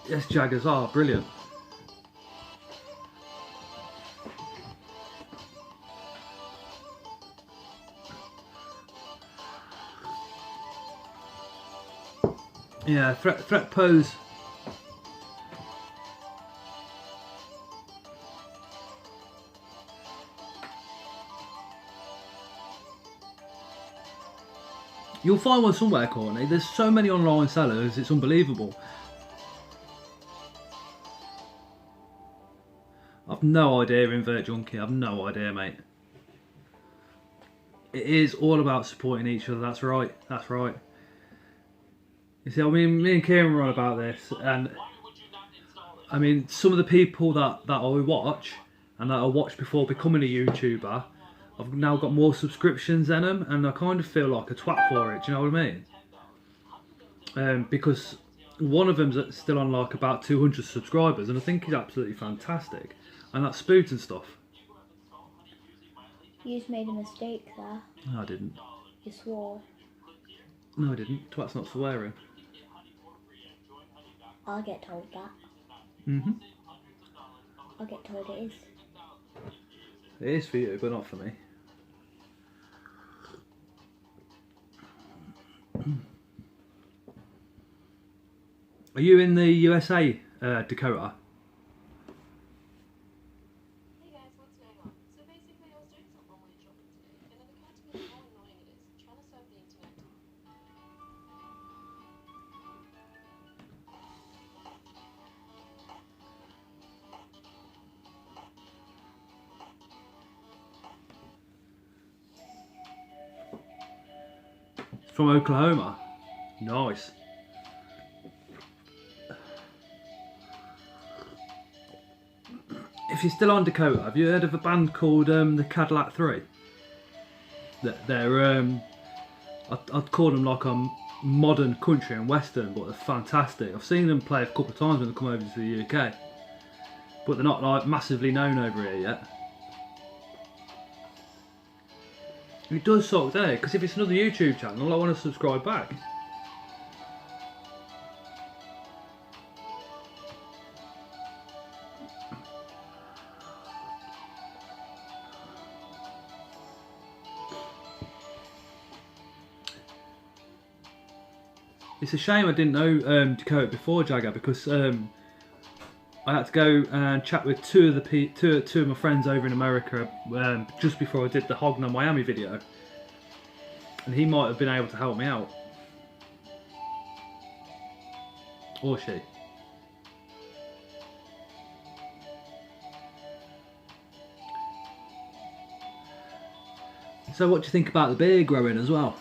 Yes, Jaggers are brilliant. Yeah, threat pose. You'll find one somewhere, Courtney. There's so many online sellers, it's unbelievable. I've no idea, Invert Junkie. I've no idea, mate. It is all about supporting each other. That's right. That's right. You see, I mean, me and Kieran were on about this, and I mean, some of the people that I watch and that I watched before becoming a YouTuber, I've now got more subscriptions than them, and I kind of feel like a twat for it. Do you know what I mean? Because one of them's still on like about 200 subscribers, and I think he's absolutely fantastic. And that's Spoot and stuff. You just made a mistake there. No, I didn't. You swore. No, I didn't. Twat's not swearing. I'll get told that. Mhm. I'll get told it is. It is for you, but not for me. Are you in the USA, Dakota? Hey guys, what's going on? So basically I was doing some online shopping today and it occurred to me how annoying it is trying to surf the internet. From Oklahoma. Nice. if you're still on Dakota, have you heard of a band called the Cadillac 3? They're I'd call them like a modern country and western, but they're fantastic. I've seen them play a couple of times when they come over to the UK, but they're not like massively known over here yet. It does suck, doesn't it? Because if it's another YouTube channel, I want to subscribe back. It's a shame I didn't know Dakota before, Jagger, because I had to go and chat with two of my friends over in America just before I did the Hogna Miami video, and he might have been able to help me out, or she. So what do you think about the beer growing as well?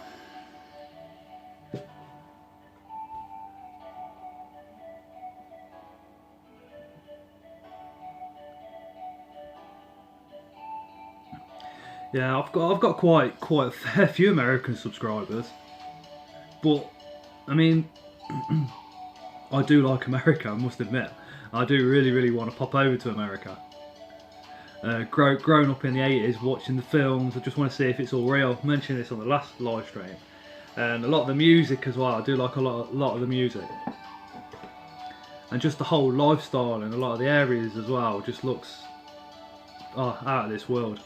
Yeah, I've got quite a fair few American subscribers, but I mean, I do like America, I must admit. I do really want to pop over to America. Growing up in the 80s, watching the films, I just want to see if it's all real. I mentioned this on the last live stream, and a lot of the music as well. I do like a lot of the music, and just the whole lifestyle and a lot of the areas as well just looks out of this world.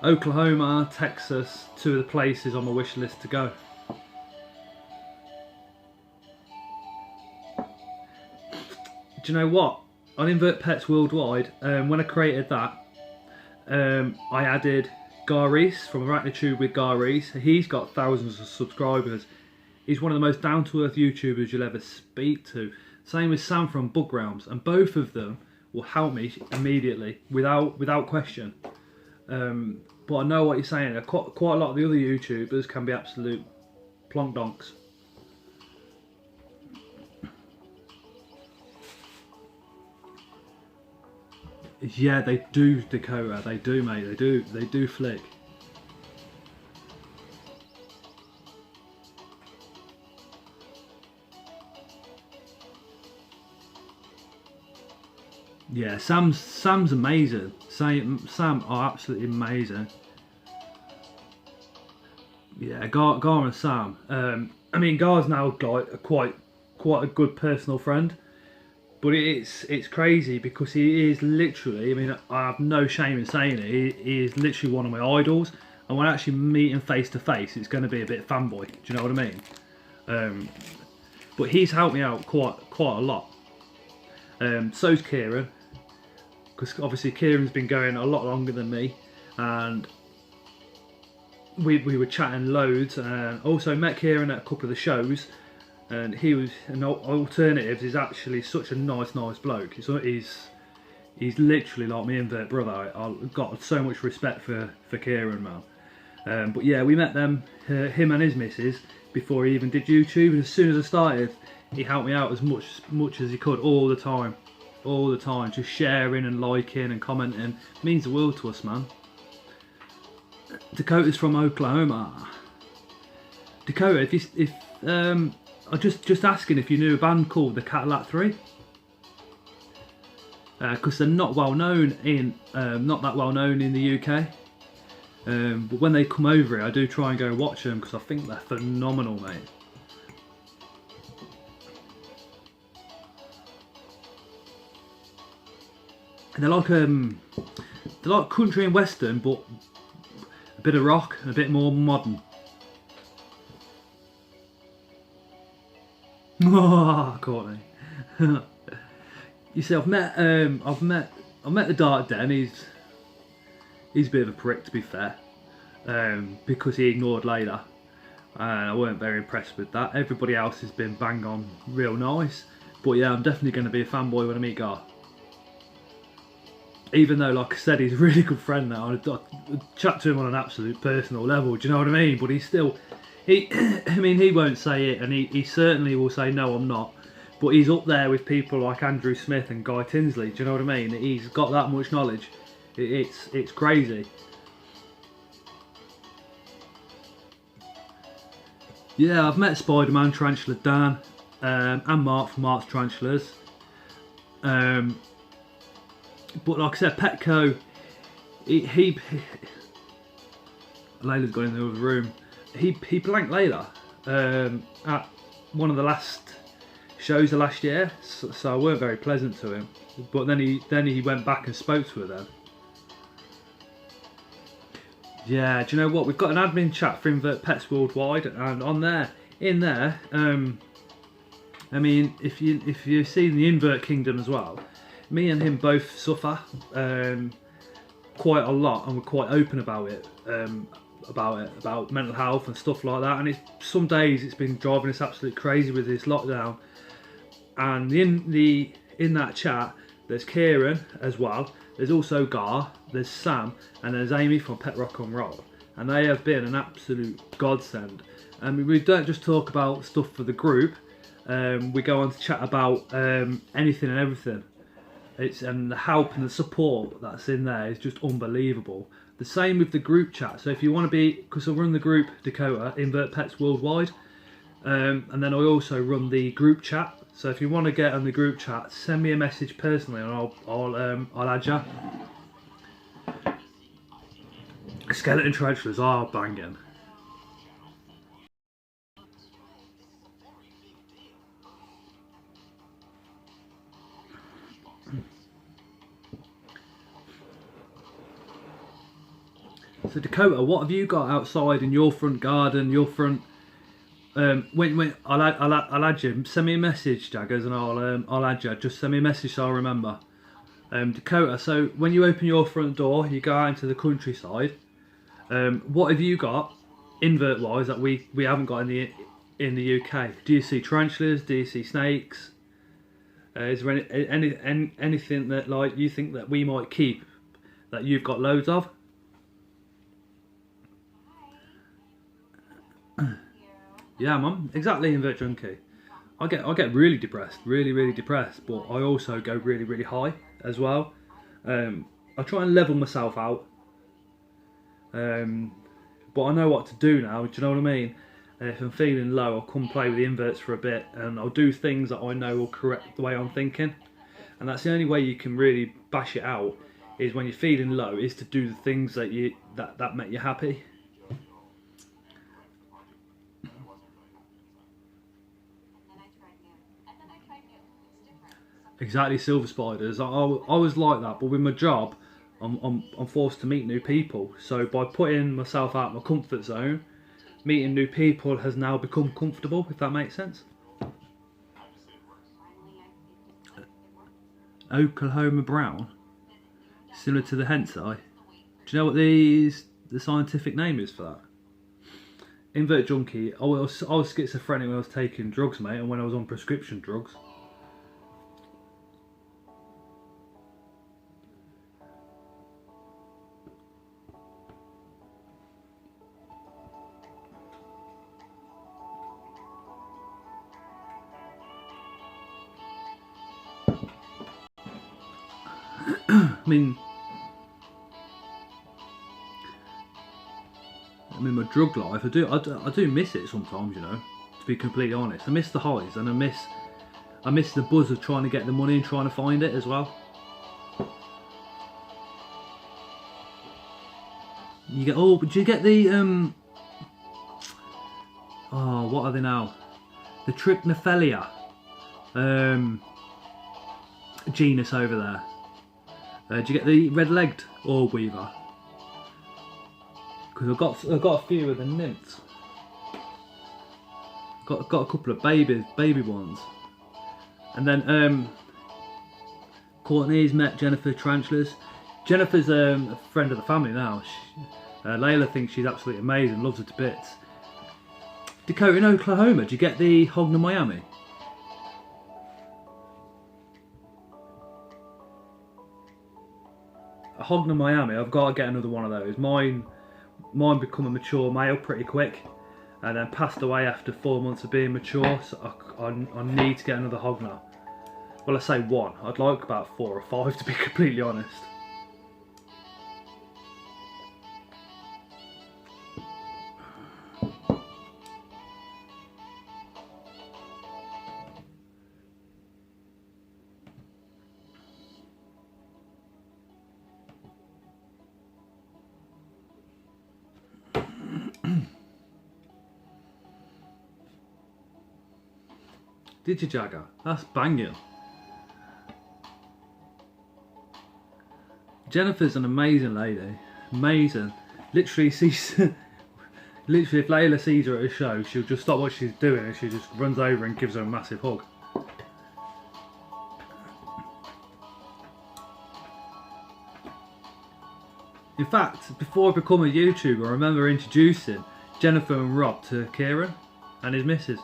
Oklahoma, Texas, two of the places on my wish list to go. Do you know what? On Invert Pets Worldwide, when I created that, I added Gar Reese from Arachnitude with Gar Reese. He's got thousands of subscribers. He's one of the most down-to-earth YouTubers you'll ever speak to. Same with Sam from Bug Realms, and both of them will help me immediately, without question. But I know what you're saying. Quite a lot of the other YouTubers can be absolute plonk donks. Yeah, they do, Dakota. They do, mate. They do flick. Yeah, Sam's amazing. Sam are absolutely amazing. Yeah, Gar and Sam. I mean, Gar's now like quite a good personal friend, but it's crazy because he is literally. I mean, I have no shame in saying it. He is literally one of my idols, and when I actually meet him face to face, it's going to be a bit fanboy. Do you know what I mean? But he's helped me out quite a lot. So's Kieran, because obviously Kieran's been going a lot longer than me, and we were chatting loads, and also met Kieran at a couple of the shows, and he was Alternatives is actually such a nice bloke. He's literally like my invert brother. I've got so much respect for Kieran, man. But yeah, we met him and his missus before he even did YouTube, and as soon as I started, he helped me out as much as he could all the time, just sharing and liking and commenting. It means the world to us, man. Dakota's from Oklahoma. Dakota, if I'm just asking if you knew a band called the Cadillac 3, because they're not well known in not that well known in the UK. But when they come over here, I do try and go watch them because I think they're phenomenal, mate. They're like country and western, but a bit of rock and a bit more modern. Oh, Courtney. You see, I've met the Dark Den. He's a bit of a prick, to be fair, because he ignored Layla, and I weren't very impressed with that. Everybody else has been bang on, real nice. But yeah, I'm definitely going to be a fanboy when I meet Gar. Even though, like I said, he's a really good friend now. I chat to him on an absolute personal level, do you know what I mean? But he's still, I mean, he won't say it, and he certainly will say, no, I'm not. but he's up there with people like Andrew Smith and Guy Tinsley. Do you know what I mean? He's got that much knowledge. It's crazy. Yeah, I've met Spider-Man, Tarantula Dan, and Mark from Mark's Tarantulas. But like I said, Petco, he Layla's gone in the other room. He blanked Layla at one of the last shows of last year, so I weren't very pleasant to him. But then he went back and spoke to her then. Yeah, do you know what? We've got an admin chat for Invert Pets Worldwide, and in there, I mean, if you've seen the Invert Kingdom as well, me and him both suffer quite a lot, and we're quite open about it, about mental health and stuff like that. And some days it's been driving us absolutely crazy with this lockdown. And in that chat, there's Kieran as well. There's also Gar, there's Sam, and there's Amy from Pet Rock and Roll, and they have been an absolute godsend. I mean, we don't just talk about stuff for the group. We go on to chat about anything and everything. And the help and the support that's in there is just unbelievable. The same with the group chat. So if you want to be, because I run the group Dakota, Invert Pets Worldwide, and then I also run the group chat. So if you want to get on the group chat, send me a message personally, and I'll add you. Skeleton tarantulas are banging. So Dakota, what have you got outside in your front garden, your front? When I'll add you. Send me a message, Jaggers, and I'll add you. Just send me a message so I'll remember. Dakota, so when you open your front door, you go out into the countryside. What have you got, invert wise, that we haven't got in the UK? Do you see tarantulas? Do you see snakes? Is there anything that like you think that we might keep that you've got loads of? Yeah, Mum, exactly, Invert Junkie. I get really depressed, really depressed, but I also go really high as well. I try and level myself out, but I know what to do now. Do you know what I mean? If I'm feeling low, I'll come play with the inverts for a bit, and I'll do things that I know will correct the way I'm thinking. And that's the only way you can really bash it out, is when you're feeling low, is to do the things that that make you happy. Exactly, silver spiders. I was like that, but with my job, I'm forced to meet new people. So by putting myself out of my comfort zone, meeting new people has now become comfortable, if that makes sense. Oklahoma brown, similar to the Hensai. Do you know what the scientific name is for that? Invert Junkie. I was schizophrenic when I was taking drugs, mate, and when I was on prescription drugs. I mean, my drug life, I do miss it sometimes, you know, to be completely honest. I miss the highs, and I miss the buzz of trying to get the money and trying to find it as well. You get, oh, do you get the oh, what are they now? The Trichophilia genus over there. Do you get the red-legged orb weaver? Because I've got a few of the nymphs. Got a couple of baby ones. And then Courtney's met Jennifer Tarantulas. Jennifer's a friend of the family now. Layla thinks she's absolutely amazing, loves her to bits. Dakota, in Oklahoma, do you get the Hogna Miami? A Hogna Miami, I've got to get another one of those. Mine become a mature male pretty quick. and then passed away after 4 months of being mature. So I need to get another hog now. Well, I say one. I'd like about 4 or 5 to be completely honest. Did you, Jagger? That's banging. Jennifer's an amazing lady. Amazing. Literally sees... Literally, if Layla sees her at a show, she'll just stop what she's doing and she just runs over and gives her a massive hug. In fact, before I become a YouTuber, I remember introducing Jennifer and Rob to Kieran and his missus.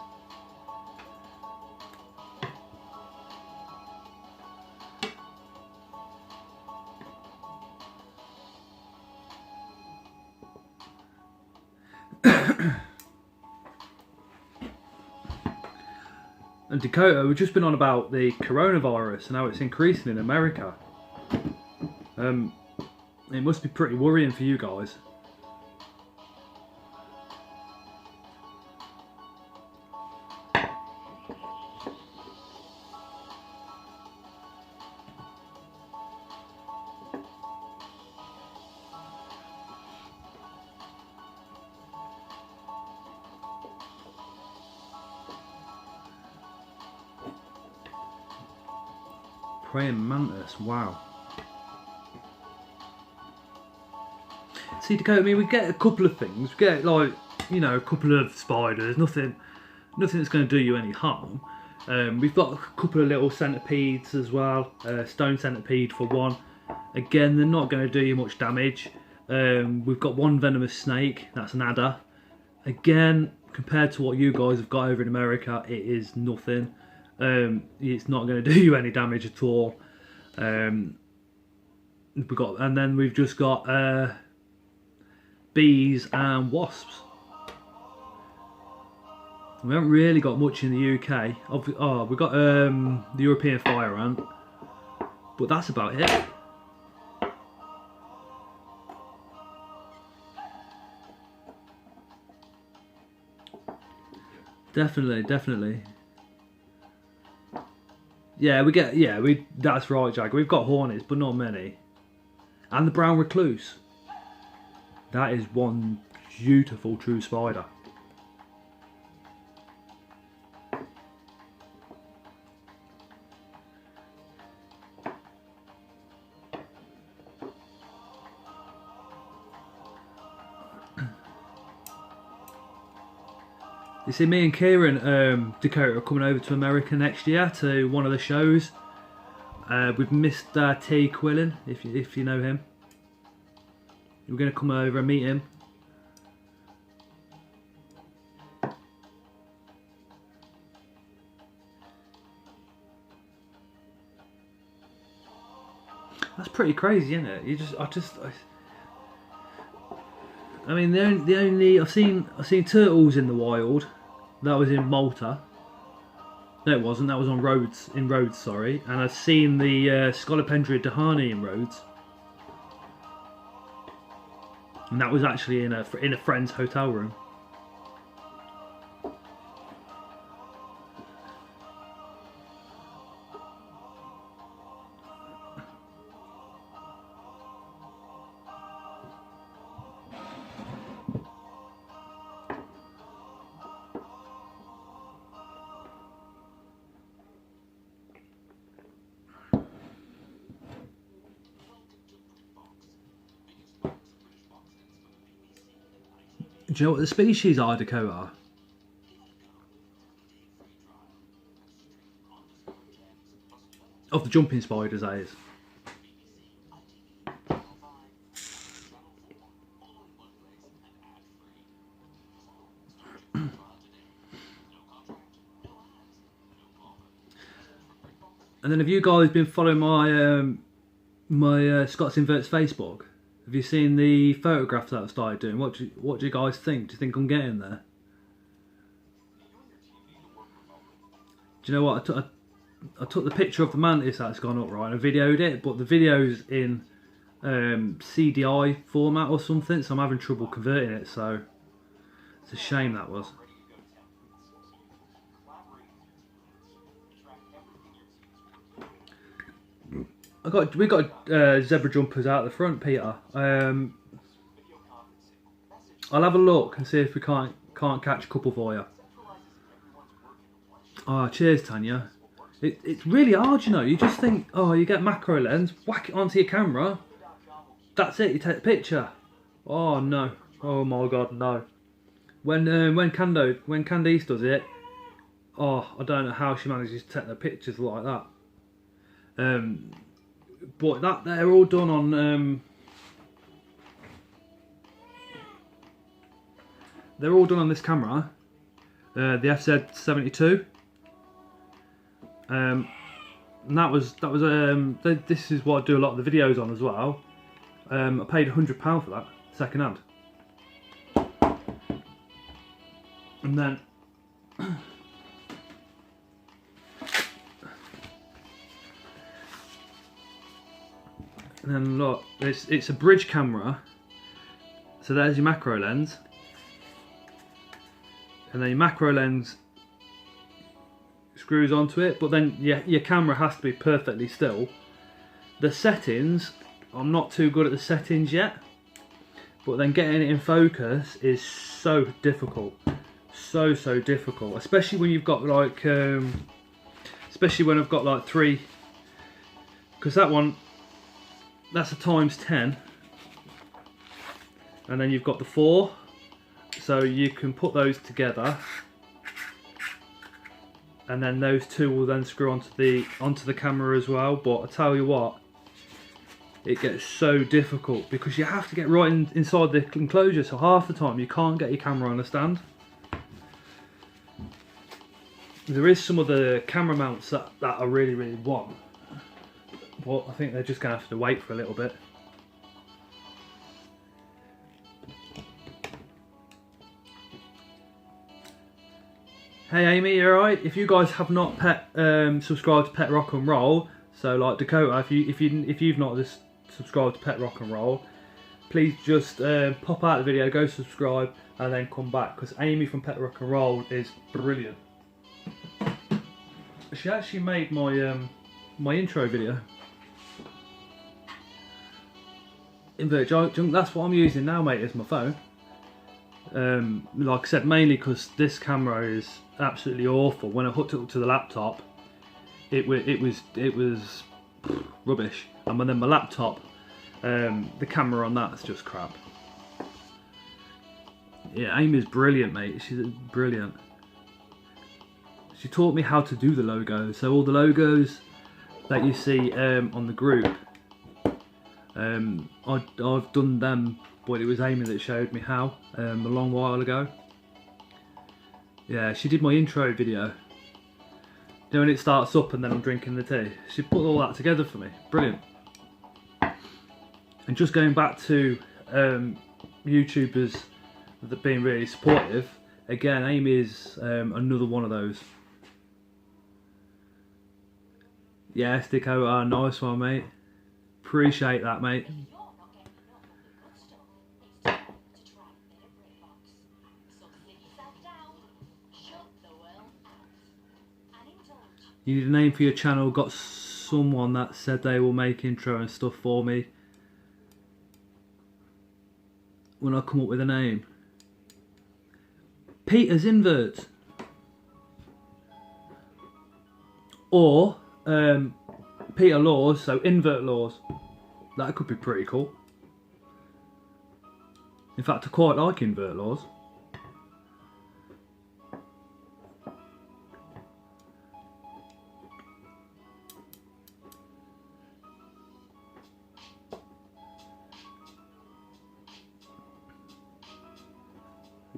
And Dakota, we've just been on about the coronavirus and how it's increasing in America. It must be pretty worrying for you guys. Praying mantis, wow. See, Dakota, I mean, we get a couple of things. We get, like, you know, a couple of spiders. Nothing that's going to do you any harm. We've got a couple of little centipedes as well. Stone centipede for one. Again, they're not going to do you much damage. We've got one venomous snake. That's an adder. Again, compared to what you guys have got over in America, it is nothing. It's not going to do you any damage at all. And then we've just got bees and wasps. We haven't really got much in the UK. Oh, we've got the European fire ant, but that's about it. Definitely. Yeah, that's right, Jack. We've got hornets, but not many. And the brown recluse. That is one beautiful true spider. You see, me and Kieran, Dakota, are coming over to America next year to one of the shows with Mr. T. Quillen, if you know him. We're going to come over and meet him. That's pretty crazy, isn't it? I mean, the only I've seen turtles in the wild. That was in Malta. No, it wasn't. That was on Rhodes. In Rhodes, sorry. And I've seen the Scolopendria dahani in Rhodes. And that was actually in a friend's hotel room. Do you know what the species are, Dakota? Of the jumping spiders, that is. And then have you guys been following my Scott's Inverts Facebook? Have you seen the photographs that I've started doing? What do you guys think? Do you think I'm getting there? Do you know what? I took the picture of the mantis that's gone up, right, and I videoed it, but the video's in CDI format or something, so I'm having trouble converting it, so it's a shame that was. We got zebra jumpers out the front, Peter. I'll have a look and see if we can't catch a couple for you. Oh, cheers, Tanya. It's really hard, you know. You just think, oh, you get macro lens, whack it onto your camera. That's it. You take the picture. Oh no. Oh my God, no. When Candice does it, oh, I don't know how she manages to take the pictures like that. But they're all done on. They're all done on this camera, the FZ72. And this is what I do a lot of the videos on as well. I paid £100 for that, second hand. And then look, it's a bridge camera. So there's your macro lens. And then your macro lens screws onto it, but then your camera has to be perfectly still. The settings, I'm not too good at the settings yet, but then getting it in focus is so difficult, so difficult, especially when you've got like especially when I've got like 3, because that's a ×10, and then you've got the 4, so you can put those together, and then those two will then screw onto the camera as well. But I tell you what, it gets so difficult because you have to get right inside the enclosure, so half the time you can't get your camera on the stand. There is some of the camera mounts that I really want, but I think they're just going to have to wait for a little bit. Hey Amy, you alright? If you guys have not subscribed to Pet Rock and Roll, so like Dakota, if you've not just subscribed to Pet Rock and Roll, please just pop out the video, go subscribe, and then come back, because Amy from Pet Rock and Roll is brilliant. She actually made my my intro video. Inverts, that's what I'm using now, mate, is my phone. Like I said, mainly because this camera is absolutely awful. When I hooked it up to the laptop, it was rubbish, and then my laptop, the camera on that's just crap. Yeah, Amy's brilliant, mate. She's brilliant. She taught me how to do the logos. So all the logos that you see on the group, I've done them, but it was Amy that showed me how a long while ago. Yeah, she did my intro video. You know, when it starts up and then I'm drinking the tea. She put all that together for me. Brilliant. And just going back to YouTubers that being really supportive, again, Amy is another one of those. Yes, Dakota, nice one, mate. Appreciate that, mate. You need a name for your channel. Got someone that said they will make intro and stuff for me when I come up with a name. Peter's Inverts. Or Peter Laws, so Invert Laws. That could be pretty cool. In fact, I quite like Invert Laws.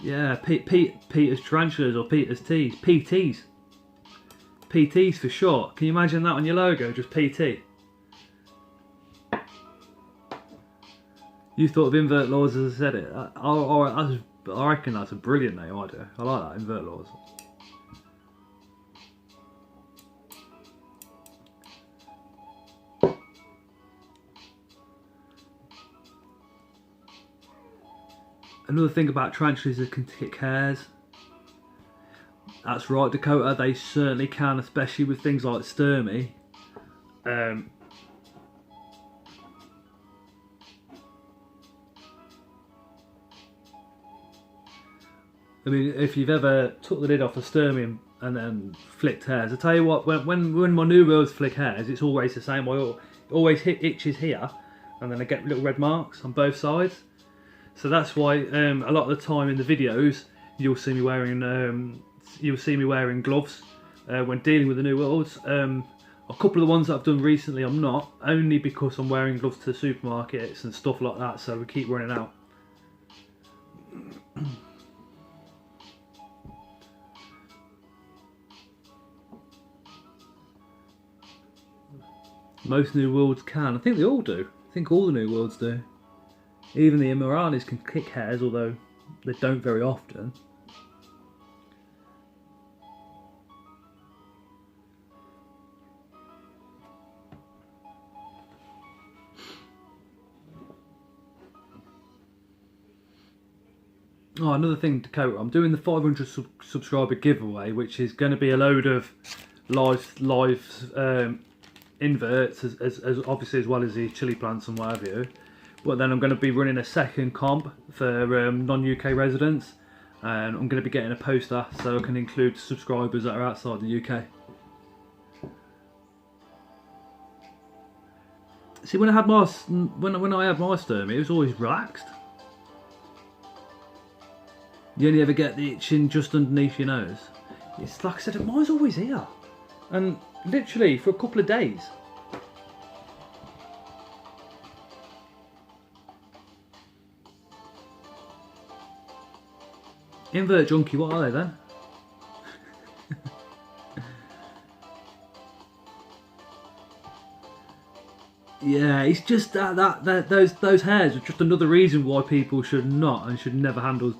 Yeah, Peter's Tarantulas or Peter's Tees. PTs. PTs for short. Can you imagine that on your logo? Just PT. You thought of Invert Laws as I said it. I reckon that's a brilliant name idea. I like that, Invert Laws. Another thing about tarantulas is they can kick hairs. That's right, Dakota, they certainly can, especially with things like Sturmy. I mean, if you've ever took the lid off a Sturmy and then flicked hairs, I tell you what, when my New Worlds flick hairs, it's always the same. I always hit itches here, and then I get little red marks on both sides. So that's why a lot of the time in the videos you'll see me wearing gloves when dealing with the New Worlds. A couple of the ones that I've done recently I'm not, only because I'm wearing gloves to the supermarkets and stuff like that, so we keep running out. Most New Worlds can. I think they all do. I think all the New Worlds do. Even the Imaranis can kick hairs, although they don't very often. Oh, another thing, Dakota, I'm doing the 500 subscriber giveaway, which is going to be a load of live inverts, as obviously, as well as the chili plants and what have you. But then I'm going to be running a second comp for non-UK residents, and I'm going to be getting a poster so I can include subscribers that are outside the UK. See, when I had my Sturmy, it was always relaxed. You only ever get the itching just underneath your nose. It's like I said, mine's always here, and literally for a couple of days. Invert junkie, what are they then? Yeah, it's just those hairs are just another reason why people should not and should never handle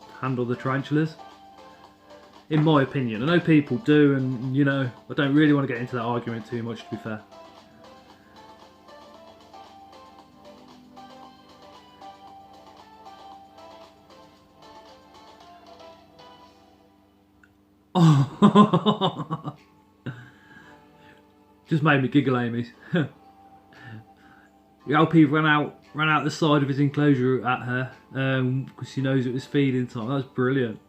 the tarantulas. In my opinion, I know people do, and you know, I don't really want to get into that argument too much, to be fair. Oh, just made me giggle, Amy. The LP ran out the side of his enclosure at her because she knows it was feeding time. That was brilliant.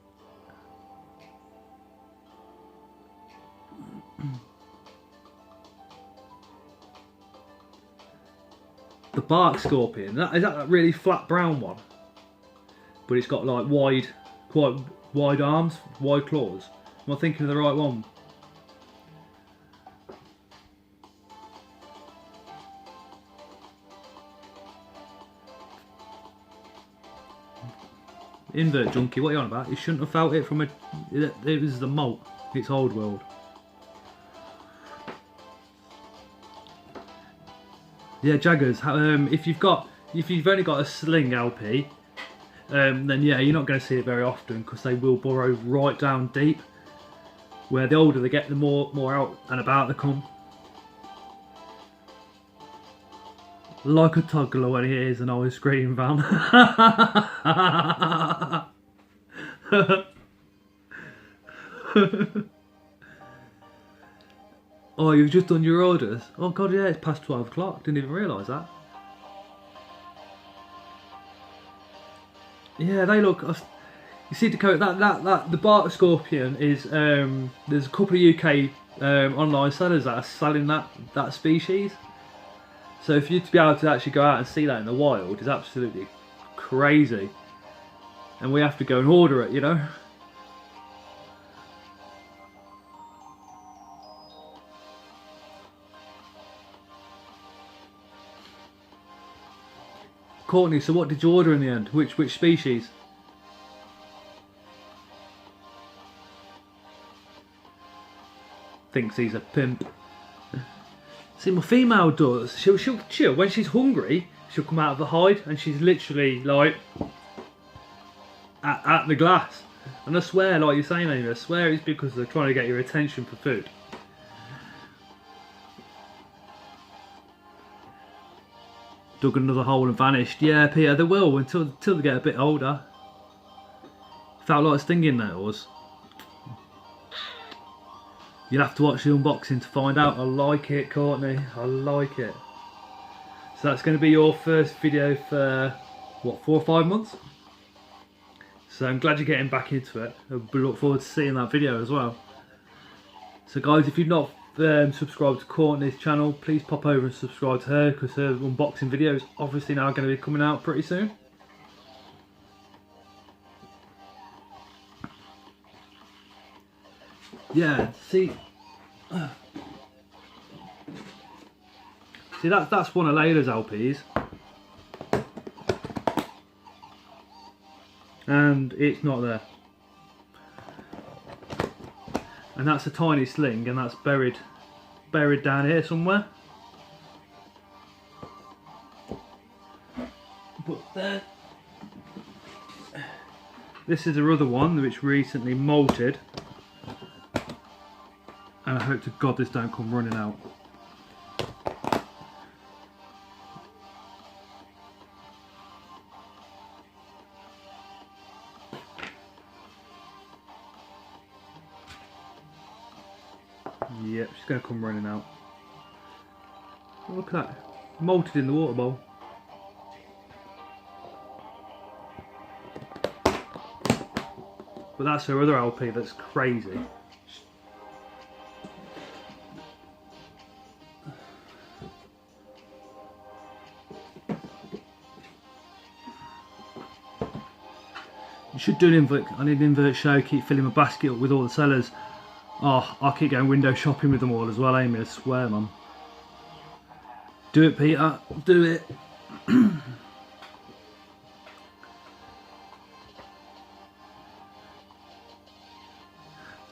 The bark scorpion, is that really flat brown one? But it's got like quite wide arms, wide claws. Am I thinking of the right one? Invert junkie, what are you on about? You shouldn't have felt it from a... It was the molt. It's old world. Yeah, Jaggers. If you've only got a sling LP, then yeah, you're not going to see it very often because they will burrow right down deep. Where the older they get, the more out and about they come. Like a toddler when he hears an ice cream van. Oh, you've just done your orders? Oh god, yeah, it's past 12 o'clock. Didn't even realise that. Yeah, they look... You see, Dakota, the bark scorpion is... there's a couple of UK online sellers that are selling that species. So for you to be able to actually go out and see that in the wild is absolutely crazy. And we have to go and order it, you know. Courtney, so what did you order in the end? Which species? Thinks he's a pimp. See, my female does. She'll when she's hungry, she'll come out of the hide and she's literally like at the glass. And I swear, like you're saying, Amy, I swear it's because they're trying to get your attention for food. Dug another hole and vanished. Yeah, Peter, they will until they get a bit older. Felt like stinging nails. You'll have to watch the unboxing to find out. I like it, Courtney. I like it. So that's going to be your first video for, what, 4 or 5 months? So I'm glad you're getting back into it. I look forward to seeing that video as well. So guys, if you've not subscribed to Courtney's channel, please pop over and subscribe to her, because her unboxing video is obviously now going to be coming out pretty soon. Yeah, see that's one of Layla's LPs, and it's not there. And that's a tiny sling, and that's buried down here somewhere. But then this is her other one which recently molted. And I hope to God this don't come running out. Yep, she's going to come running out. Oh, look at that. Molted in the water bowl. But that's her other LP that's crazy. You should do an invert. I need an invert show. Keep filling my basket up with all the sellers. Oh, I keep going window shopping with them all as well, Amy. I swear, man. Do it, Peter. Do it.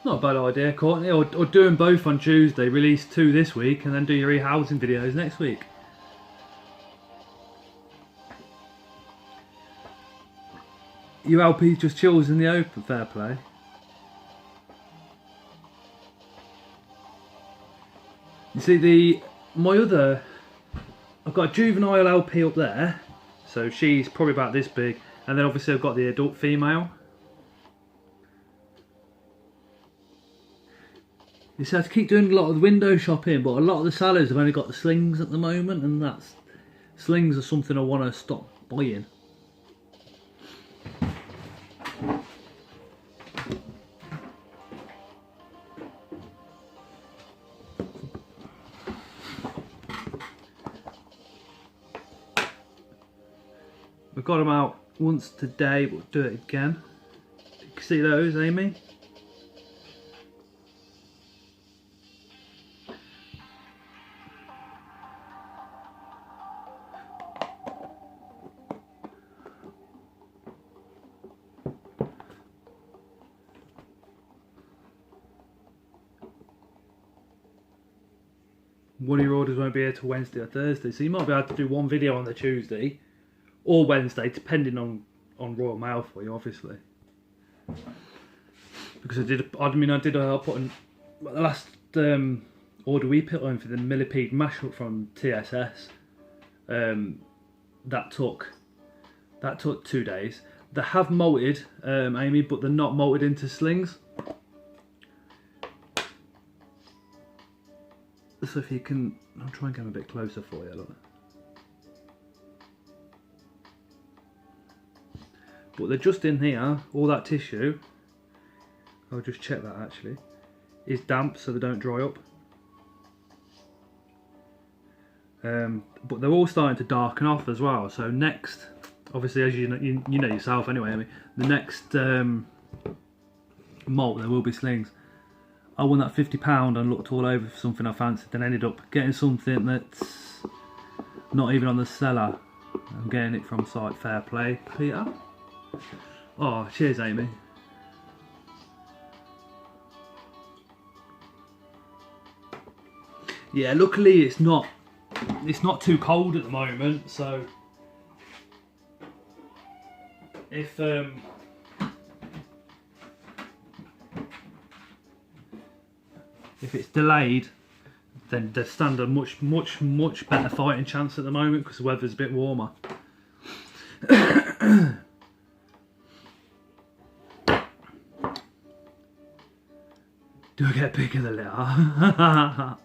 Not a bad idea, Courtney. Or doing both on Tuesday. Release 2 this week, and then do your rehousing videos next week. Your LP just chills in the open, fair play. You see, I've got a juvenile LP up there, so she's probably about this big, and then obviously I've got the adult female. You see, I have to keep doing a lot of the window shopping, but a lot of the sellers have only got the slings at the moment, and slings are something I want to stop buying. We've got them out once today, but we'll do it again. You can see those, Amy? One of your orders won't be here till Wednesday or Thursday, so you might be able to do one video on the Tuesday or Wednesday, depending on Royal Mail for you, obviously. Because I put in the last order we put on for the millipede mashup from TSS. That took 2 days. They have molted, Amy, but they're not molted into slings. So if you can, I'll try and get them a bit closer for you, look. But they're just in here, all that tissue, I'll just check that actually, is damp so they don't dry up. But they're all starting to darken off as well, so next, obviously as you know yourself anyway, I mean, the next molt there will be slings. I won that £50 and looked all over for something I fancied, then ended up getting something that's not even on the seller. I'm getting it from site. Fair play, Peter. Oh, cheers, Amy. Yeah, luckily it's not too cold at the moment, so if it's delayed, then they stand a much better fighting chance at the moment because the weather's a bit warmer. Do I get a pic of the letter?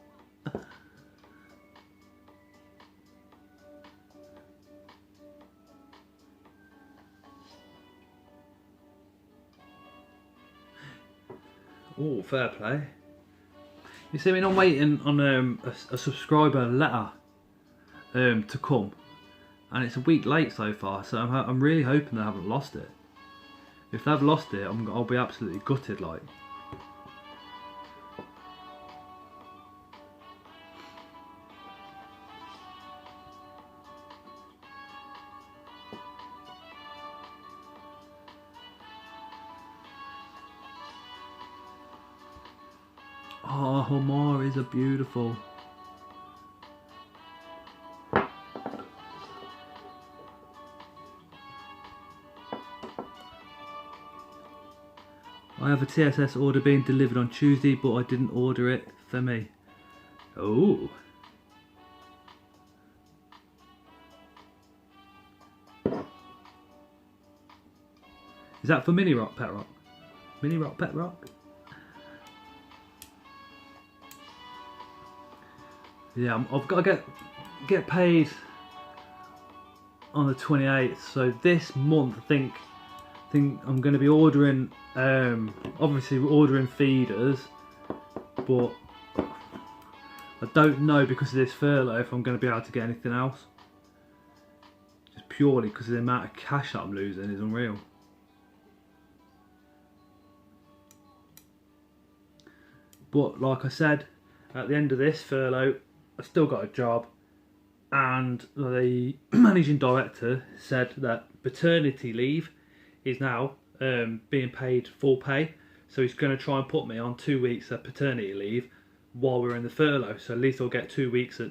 Oh, fair play. You see, I mean, I'm waiting on a subscriber letter to come, and it's a week late so far. So I'm really hoping they haven't lost it. If they've lost it, I'll be absolutely gutted. Like, oh, Homaris are beautiful. I have a TSS order being delivered on Tuesday, but I didn't order it for me. Oh. Is that for Mini Rock, Pet Rock? Mini Rock, Pet Rock? Yeah, I've got to get paid on the 28th. So this month, I think I'm going to be ordering. Obviously, we're ordering feeders, but I don't know because of this furlough if I'm going to be able to get anything else. Just purely because of the amount of cash that I'm losing is unreal. But like I said, at the end of this furlough, I still got a job, and the managing director said that paternity leave is now being paid full pay, so he's going to try and put me on 2 weeks of paternity leave while we're in the furlough, so at least I'll get 2 weeks at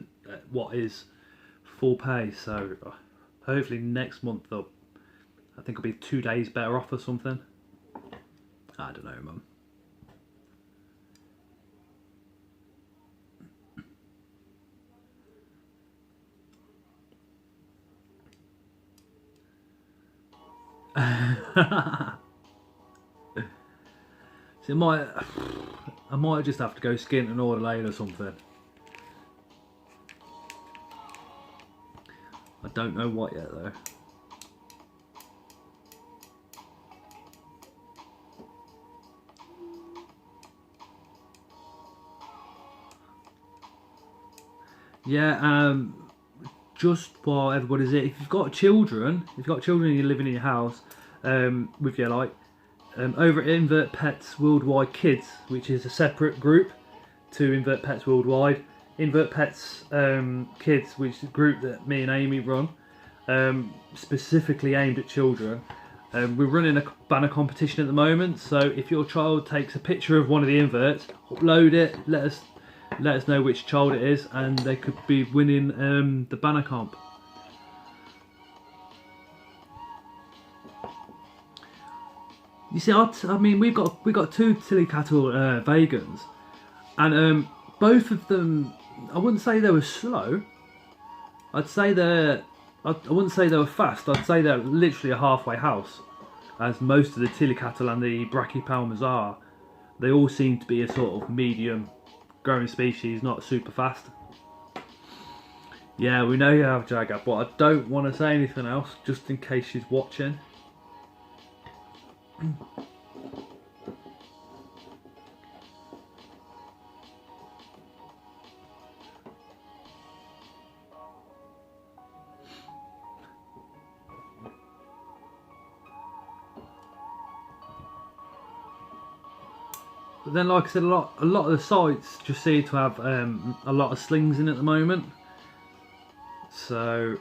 what is full pay. So hopefully next month I think I'll be 2 days better off or something. I don't know, Mum. See, I might just have to go skint and order lane or something. I don't know what yet though. Yeah, just while everybody's here, if you've got children and you're living in your house with your over at Invert Pets Worldwide Kids, which is a separate group to Invert Pets Worldwide. Invert Pets Kids, which is a group that me and Amy run, specifically aimed at children. We're running a banner competition at the moment, so if your child takes a picture of one of the inverts, upload it, let us know which child it is, and they could be winning the banner comp. You see, I mean, we've got two Tilly Cattle vegans, and both of them, I wouldn't say they were slow. I'd say I wouldn't say they were fast. I'd say they're literally a halfway house, as most of the Tilly Cattle and the Brachypelmas are. They all seem to be a sort of medium growing species, not super fast. Yeah, we know you have Jagger, but I don't want to say anything else just in case she's watching. But then, like I said, a lot of the sites just seem to have a lot of slings in at the moment, so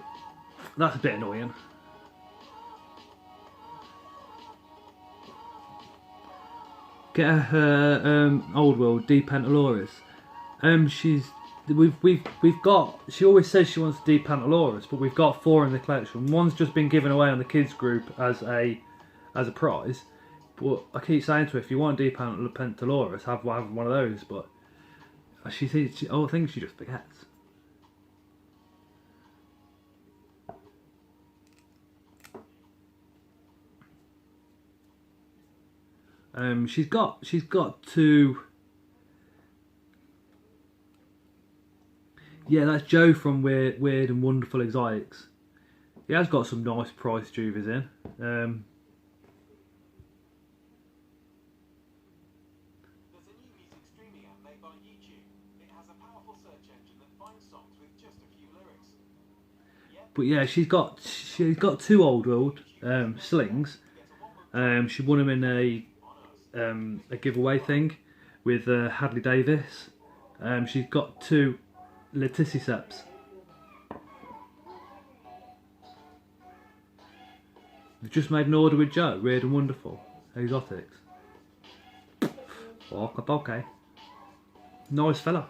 that's a bit annoying. Get her Old World D Pentaloris. We've got. She always says she wants D Pentaloris, but we've got 4 in the collection. One's just been given away on the kids group as a prize. But I keep saying to her, if you want D Pentaloris, have one of those. But I think she just forgets. She's got 2 Yeah, that's Joe from Weird and Wonderful Exotics. He has got some nice price juvas in. There's a new music streaming app made by YouTube. It has a powerful search engine that finds songs with just a few lyrics. But yeah, she's got 2 Old World slings. She won them in a giveaway thing with Hadley Davis. She's got 2 Leticiceps. We've just made an order with Joe, Weird and Wonderful Exotics. Okay. Nice fella.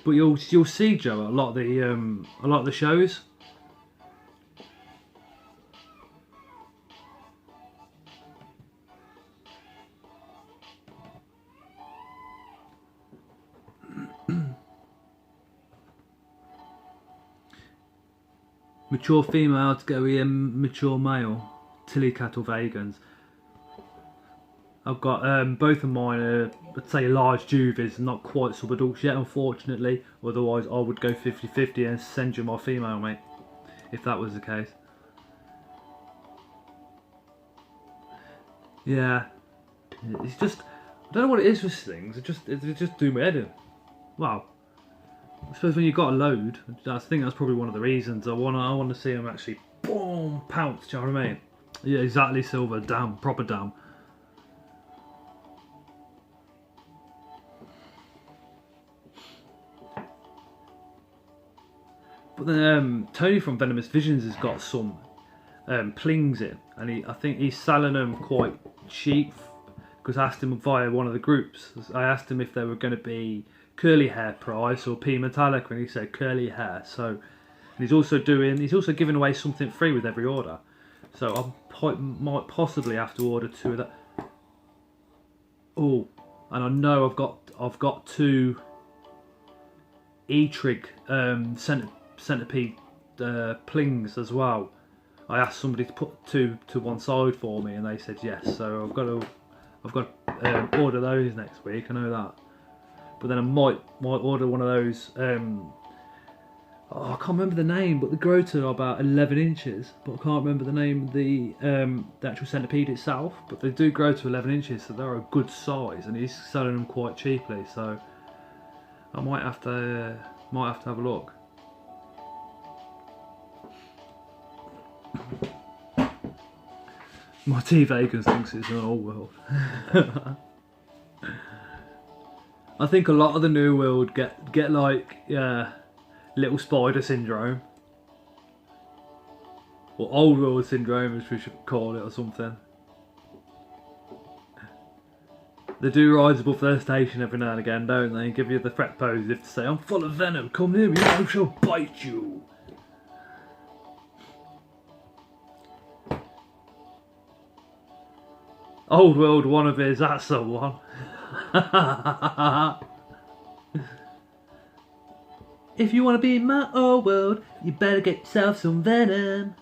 But you'll see Joe at a lot of the shows. Mature female to go with mature male, tilly cattle vegans. I've got both of mine are, I'd say, large juvies, not quite sub-adults yet, unfortunately. Otherwise, I would go 50-50 and send you my female, mate, if that was the case. Yeah, it's just, I don't know what it is with things. It just do my head in. Wow. I suppose when you've got a load, I think that's probably one of the reasons I want to see them actually boom pounce. Do you know what I mean? Yeah, exactly. Silver, damn, proper damn. But then Tony from Venomous Visions has got some plings in, and I think he's selling them quite cheap. Because I asked him via one of the groups. I asked him if they were going to be curly hair price or P metallic, and he said curly hair. So he's also giving away something free with every order. So I might possibly have to order 2 of that. Oh, and I know I've got 2 E-Trig centipede plings as well. I asked somebody to put 2 to one side for me, and they said yes. So I've got to order those next week. I know that. But then I might order one of those. I can't remember the name, but they grow to about 11 inches. But I can't remember the name of the actual centipede itself. But they do grow to 11 inches, so they're a good size, and he's selling them quite cheaply. So I might have to have a look. My T Vegas thinks it's an old world. I think a lot of the new world get like little spider syndrome, or old world syndrome, as we should call it, or something. They do rise above their station every now and again, don't they? Give you the threat pose as if to say, "I'm full of venom. Come near me, I shall bite you." Old world wannabes, that's the one. If you want to be in my old world, you better get yourself some venom.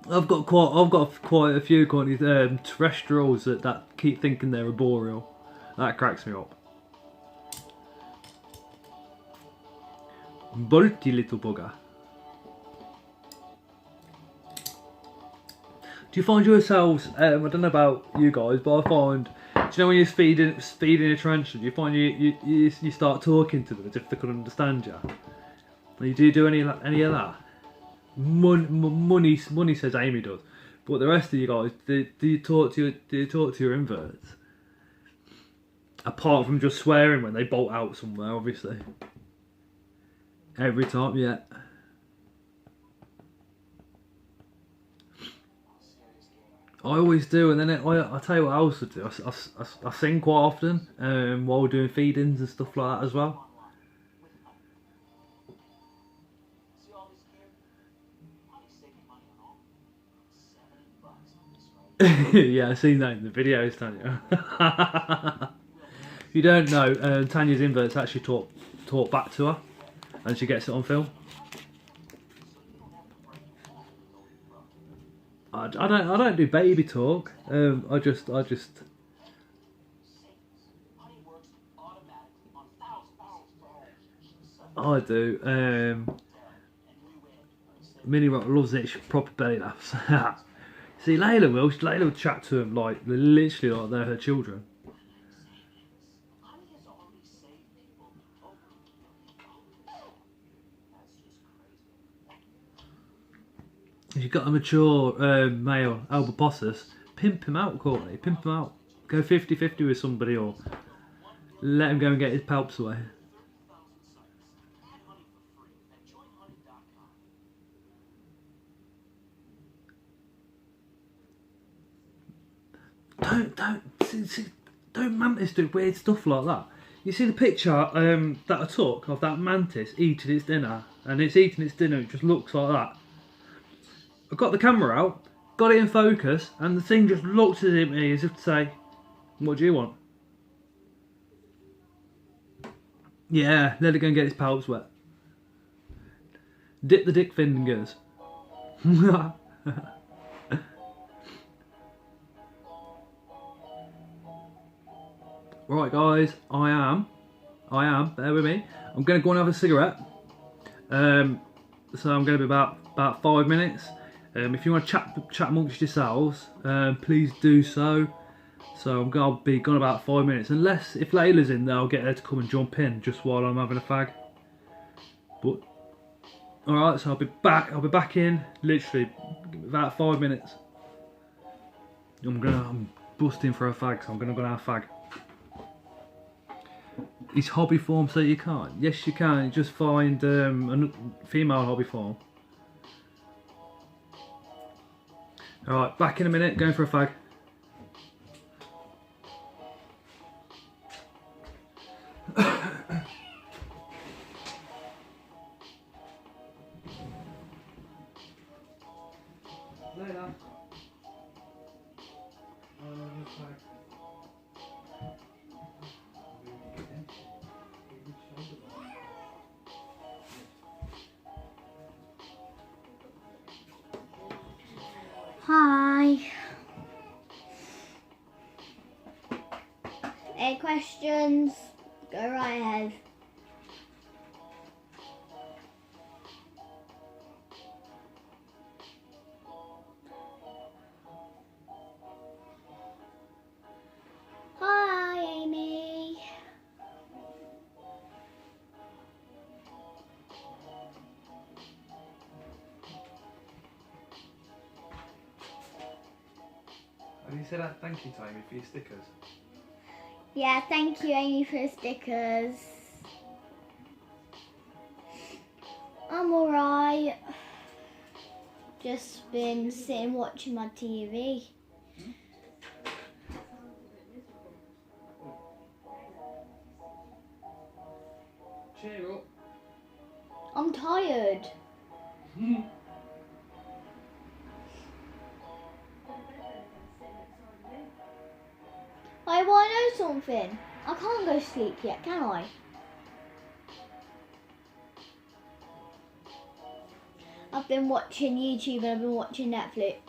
I've got quite a few terrestrials that keep thinking they're arboreal. That cracks me up. Bolty little bugger. Do you find yourselves, I don't know about you guys, but I find, do you know when you're feeding a tarantula, you find you start talking to them as if they could understand you? And you do any of that? Money says Amy does, but the rest of you guys, do you talk to your inverts? Apart from just swearing when they bolt out somewhere, obviously. Every time, yeah. I always do, and then I tell you what else I do. I sing quite often while we're doing feedings and stuff like that as well. Yeah, I've seen that in the videos, Tanya. If you don't know, Tanya's inverts actually talk back to her, and she gets it on film. I don't do baby talk. I just I do. Mini Rock loves it. She proper belly laughs. See, Layla will chat to him like literally like they're her children. If you've got a mature male albapossus, pimp him out, Courtney. Pimp him out. Go 50-50 with somebody, or let him go and get his palps away. Don't mantis do weird stuff like that. You see the picture that I took of that mantis eating its dinner, and it's eating its dinner, it just looks like that. I got the camera out, got it in focus, and the thing just looked at me as if to say, "What do you want?" Yeah, let it go and get its palps wet. Dip the dick fingers. Right guys, I am, bear with me. I'm going to go and have a cigarette. So I'm going to be about 5 minutes. If you want to chat amongst yourselves, please do so. So I'll be gone about 5 minutes. Unless, if Layla's in there, I'll get her to come and jump in just while I'm having a fag. But, alright, so I'll be back in, literally, about 5 minutes. I'm busting for a fag, so I'm going to go and have a fag. Is hobby form so you can't? Yes you can, you just find a female hobby form. Alright, back in a minute, going for a fag. Later. Hi. Any questions? Go right ahead. Hi, Amy. Have you said that thank you to Amy for your stickers? Yeah, thank you, Amy, for the stickers. I'm alright. Just been sitting watching my TV. Cheer up. I'm tired. I want to know something. I can't go to sleep yet, can I? I've been watching YouTube and I've been watching Netflix.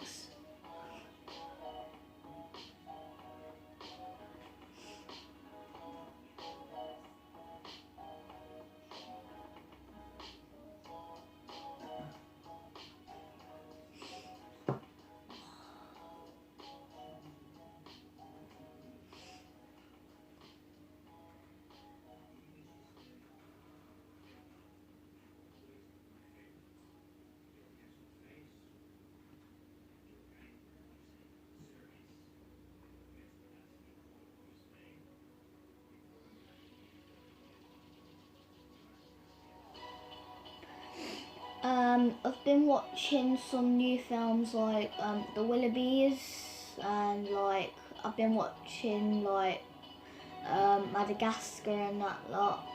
I've been watching some new films like The Willoughbys, and like I've been watching like Madagascar and that lot.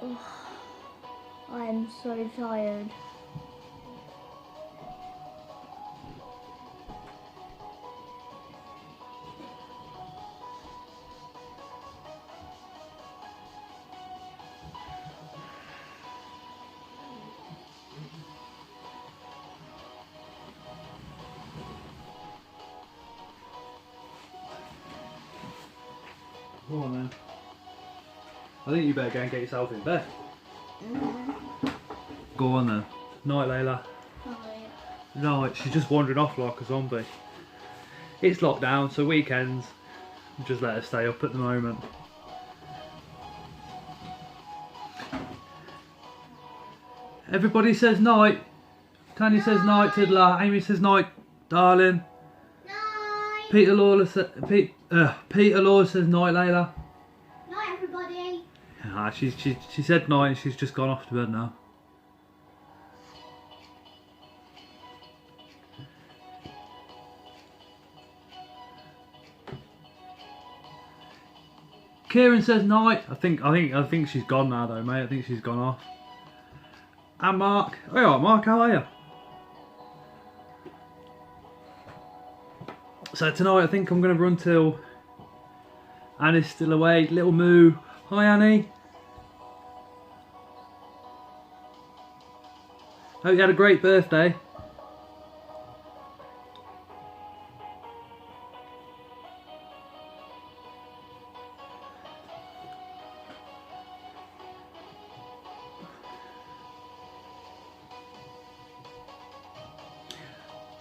I am so tired. Go on then. I think you better go and get yourself in bed. Go on then. Night, Layla. Night. She's just wandering off like a zombie. It's lockdown, so weekends, just let her stay up at the moment. Everybody says night. Tanya says night, Tiddler. Amy says night, darling. Night. Peter Lawler says night, Layla. Night, everybody. Ah, she said night and she's just gone off to bed now. Kieran says night. I think she's gone now though, mate. I think she's gone off. And Mark. Oh, all right, Mark, how are you? So tonight I think I'm going to run till Annie's still awake. Little Moo. Hi, Annie. Hope you had a great birthday.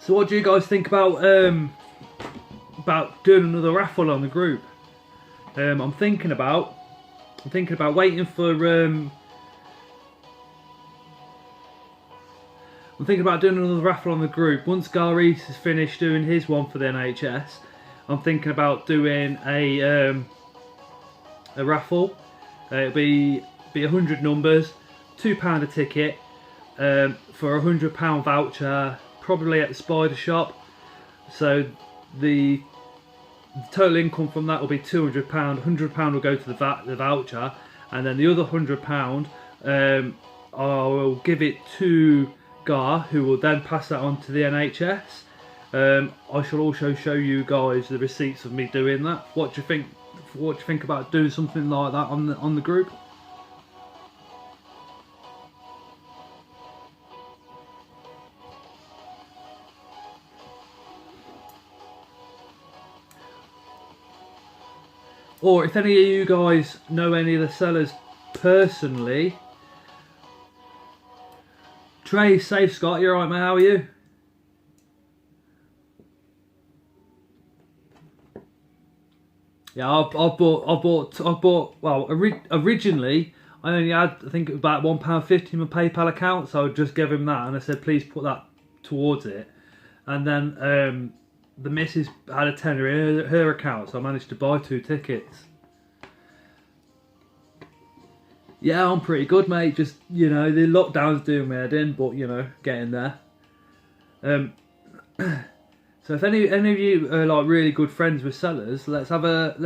So what do you guys think about doing another raffle on the group? I'm thinking about waiting for I'm thinking about doing another raffle on the group once Garis is finished doing his one for the NHS. I'm thinking about doing a raffle. It'll be 100 numbers, £2 a ticket, for a £100 voucher, probably at the Spider shop. So the total income from that will be £200. £100 will go to the voucher, and then the other £100 I will give it to Gar, who will then pass that on to the NHS. I shall also show you guys the receipts of me doing that. What do you think? What do you think about doing something like that on the group? Or if any of you guys know any of the sellers personally. Trey, safe Scott, you alright mate, how are you? Yeah, I bought, well, originally I only had, I think, about £1.50 in my PayPal account, so I just gave him that and I said please put that towards it. And then the missus had a tenner in her account, so I managed to buy 2 tickets. Yeah, I'm pretty good, mate. Just, you know, the lockdown's doing me head in, but, you know, getting there. So if any of you are like really good friends with sellers, let's have a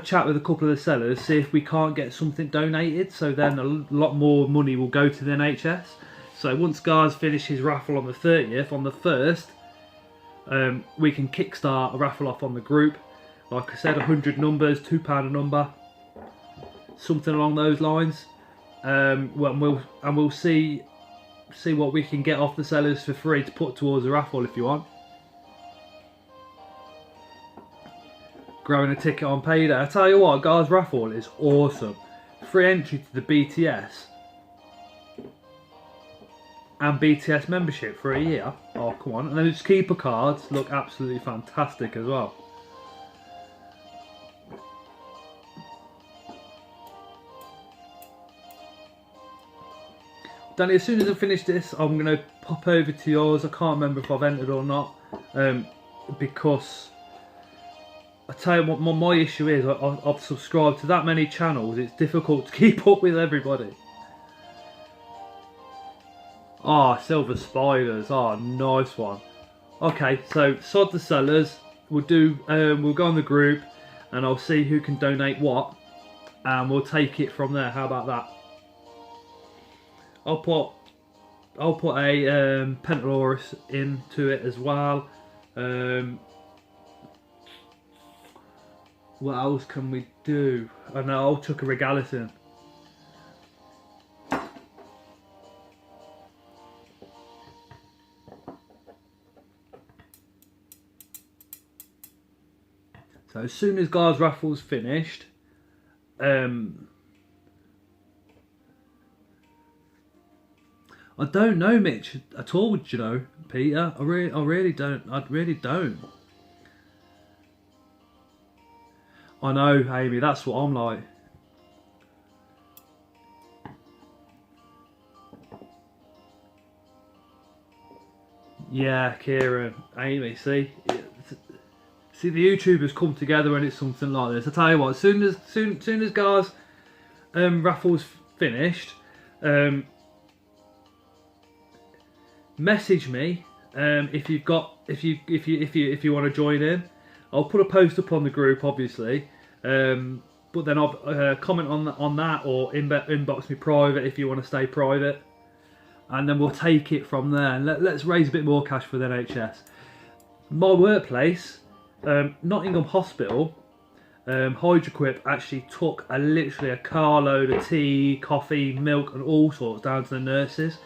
chat with a couple of the sellers, see if we can't get something donated. So then a lot more money will go to the NHS. So once Gar's finished his raffle on the 30th, on the 1st, we can kickstart a raffle off on the group. Like I said, 100 numbers, £2 a number, something along those lines. We'll see what we can get off the sellers for free to put towards the raffle if you want. Grabbing a ticket on payday. I tell you what, Gar's raffle is awesome. Free entry to the BTS. And BTS membership for a year. Oh, come on. And then those keeper cards look absolutely fantastic as well. Danny, as soon as I finish this, I'm going to pop over to yours. I can't remember if I've entered or not. Because I tell you what, my issue is, I've subscribed to that many channels. It's difficult to keep up with everybody. Ah, oh, silver spiders. Ah, oh, nice one. Okay, so sod the sellers. We'll go on the group, and I'll see who can donate what. and we'll take it from there. How about that? I'll put a Pentalorus into it as well. What else can we do? I know I'll chuck a Regalis in. So as soon as Gar's raffle's finished, I don't know, Mitch, at all. Do you know, Peter? I really don't. I really don't. I know, Amy. That's what I'm like. Yeah, Kieran, Amy. See, the YouTubers come together when it's something like this. I tell you what, soon as Gar's raffle's finished, message me if you want to join in. I'll put a post up on the group, obviously, but then I'll comment on that, or inbox me private if you want to stay private, and then we'll take it from there. And let's raise a bit more cash for the NHS. My workplace, Nottingham Hospital, Hydroquip actually took literally a carload of tea, coffee, milk and all sorts down to the nurses.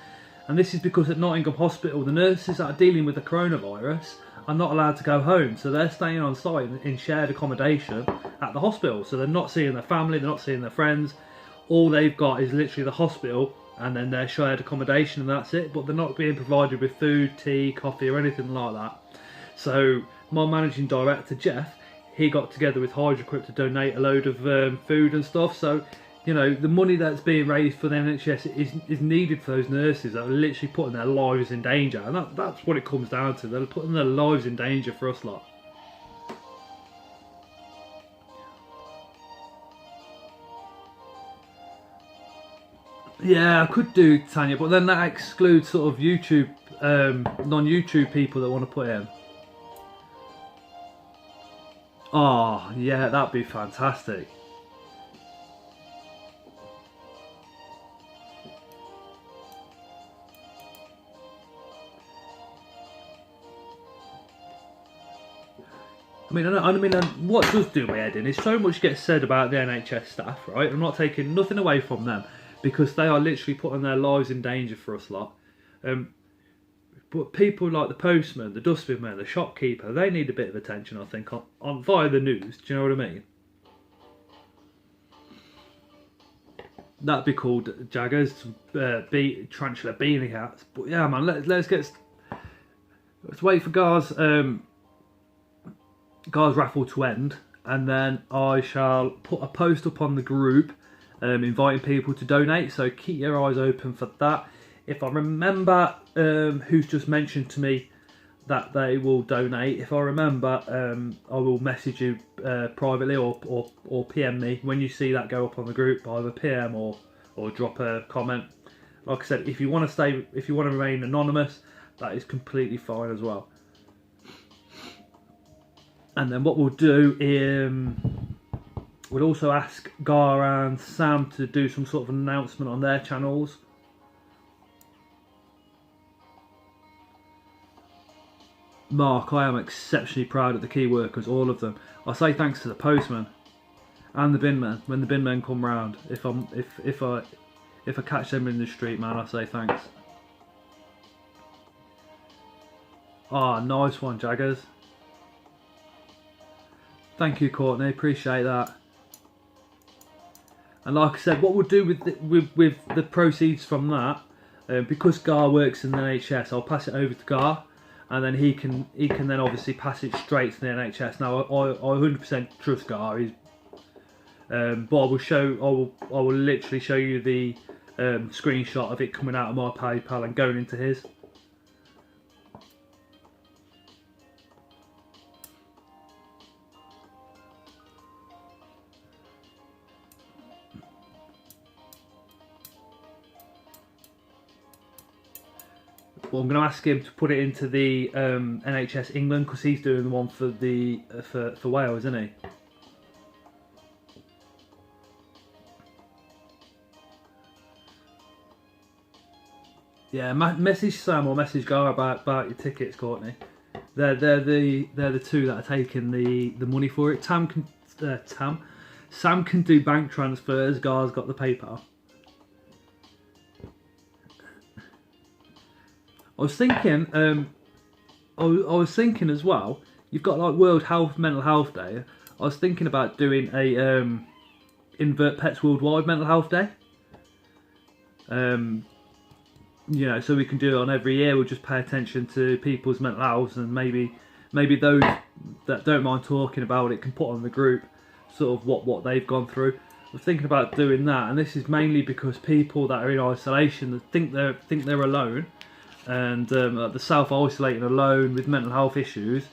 And this is because at Nottingham Hospital, the nurses that are dealing with the coronavirus are not allowed to go home. So they're staying on site in shared accommodation at the hospital. So they're not seeing their family, they're not seeing their friends. All they've got is literally the hospital and then their shared accommodation, and that's it. But they're not being provided with food, tea, coffee or anything like that. So my managing director, Jeff, he got together with Hydroquip to donate a load of food and stuff. So, you know, the money that's being raised for the NHS is needed for those nurses that are literally putting their lives in danger. And that's what it comes down to. They're putting their lives in danger for us lot. Yeah, I could do, Tanya, but then that excludes sort of YouTube, non-YouTube people that want to put in. Oh, yeah, that'd be fantastic. I mean, what does do my head in is so much gets said about the NHS staff, right? I'm not taking nothing away from them because they are literally putting their lives in danger for us lot. But people like the postman, the dustbin man, the shopkeeper, they need a bit of attention, I think, on via the news. Do you know what I mean? That'd be called Jaggers, tarantula beanie hats. But yeah, man, let's wait for Gar's raffle to end, and then I shall put a post up on the group inviting people to donate, so keep your eyes open for that. If I remember who's just mentioned to me that they will donate, if I remember, I will message you privately or PM me when you see that go up on the group, either PM or drop a comment. Like I said, if you want to remain anonymous, that is completely fine as well. And then what we'll do is we'll also ask Gar and Sam to do some sort of announcement on their channels. Mark, I am exceptionally proud of the key workers, all of them. I say thanks to the postman and the bin men when the bin men come round. If I catch them in the street, man, I say thanks. Ah, nice one, Jaggers. Thank you, Courtney. Appreciate that. And like I said, what we'll do with the proceeds from that, because Gar works in the NHS, I'll pass it over to Gar, and then he can then obviously pass it straight to the NHS. Now I 100% trust Gar. But I will literally show you the screenshot of it coming out of my PayPal and going into his. Well, I'm going to ask him to put it into the NHS England because he's doing the one for the for Wales, isn't he? Yeah, message Sam or message Gar about your tickets, Courtney. They're the two that are taking the money for it. Sam can do bank transfers. Gar's got the PayPal. I was thinking, I was thinking as well. You've got like World Mental Health Day. I was thinking about doing a Invert Pets Worldwide Mental Health Day. You know, so we can do it on every year. We'll just pay attention to people's mental health, and maybe those that don't mind talking about it can put on the group sort of what they've gone through. I'm thinking about doing that, and this is mainly because people that are in isolation think they're alone, and they're self-isolating alone with mental health issues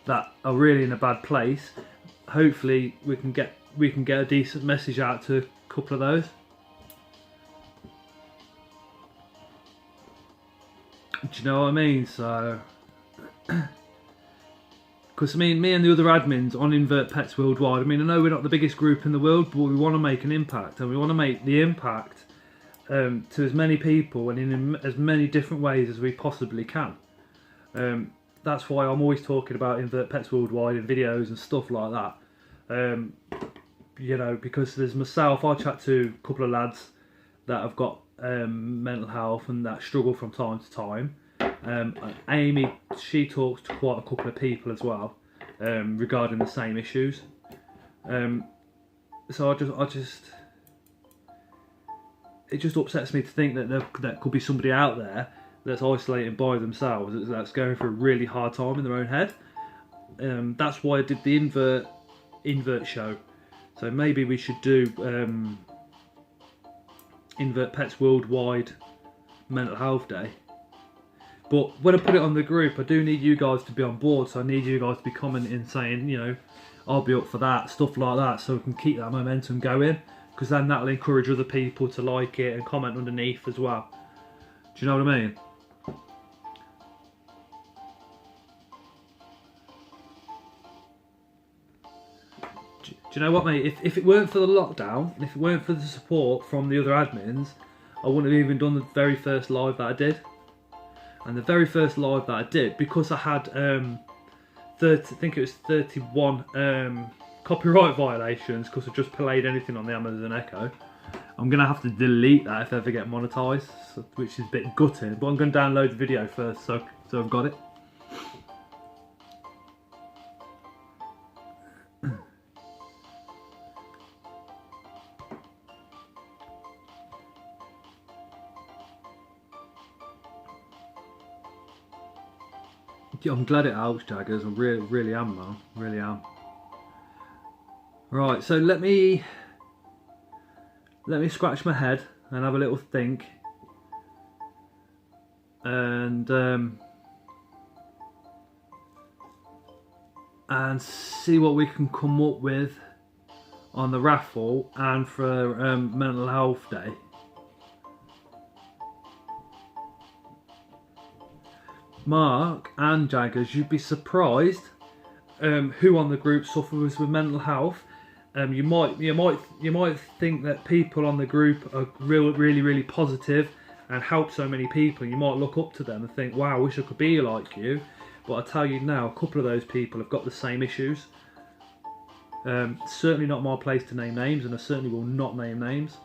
that are really in a bad place. Hopefully, we can get a decent message out to a couple of those. Do you know what I mean? So, because I mean, me and the other admins on Invert Pets Worldwide, I mean, I know we're not the biggest group in the world, but we want to make an impact, and we want to make the impact to as many people and in as many different ways as we possibly can. That's why I'm always talking about Invert Pets Worldwide in videos and stuff like that. You know, because there's myself, I chat to a couple of lads that have got mental health and that struggle from time to time. Amy, she talks to quite a couple of people as well regarding the same issues. So it just upsets me to think that there could be somebody out there that's isolated by themselves, that's going through a really hard time in their own head. That's why I did the Invert show. So maybe we should do Invert Pets Worldwide Mental Health Day. But when I put it on the group, I do need you guys to be on board, so I need you guys to be commenting saying, you know, I'll be up for that, stuff like that, so we can keep that momentum going, because then that'll encourage other people to like it and comment underneath as well. Do you know what I mean? Do you know what, mate? If it weren't for the lockdown, and if it weren't for the support from the other admins, I wouldn't have even done the very first live that I did. And the very first live that I did, because I had I think it was 31 copyright violations, because I just played anything on the Amazon Echo. I'm going to have to delete that if I ever get monetized, which is a bit gutting. But I'm going to download the video first, so I've got it. Yeah, I'm glad it helps, Jaggers. I really am, man. Really am. Right, so let me scratch my head and have a little think, and see what we can come up with on the raffle and for Mental Health Day. Mark and Jaggers, you'd be surprised who on the group suffers with mental health. You might think that people on the group are really positive and help so many people. You might look up to them and think, wow, I wish I could be like you. But I tell you now, a couple of those people have got the same issues. Certainly not my place to name names, and I certainly will not name names.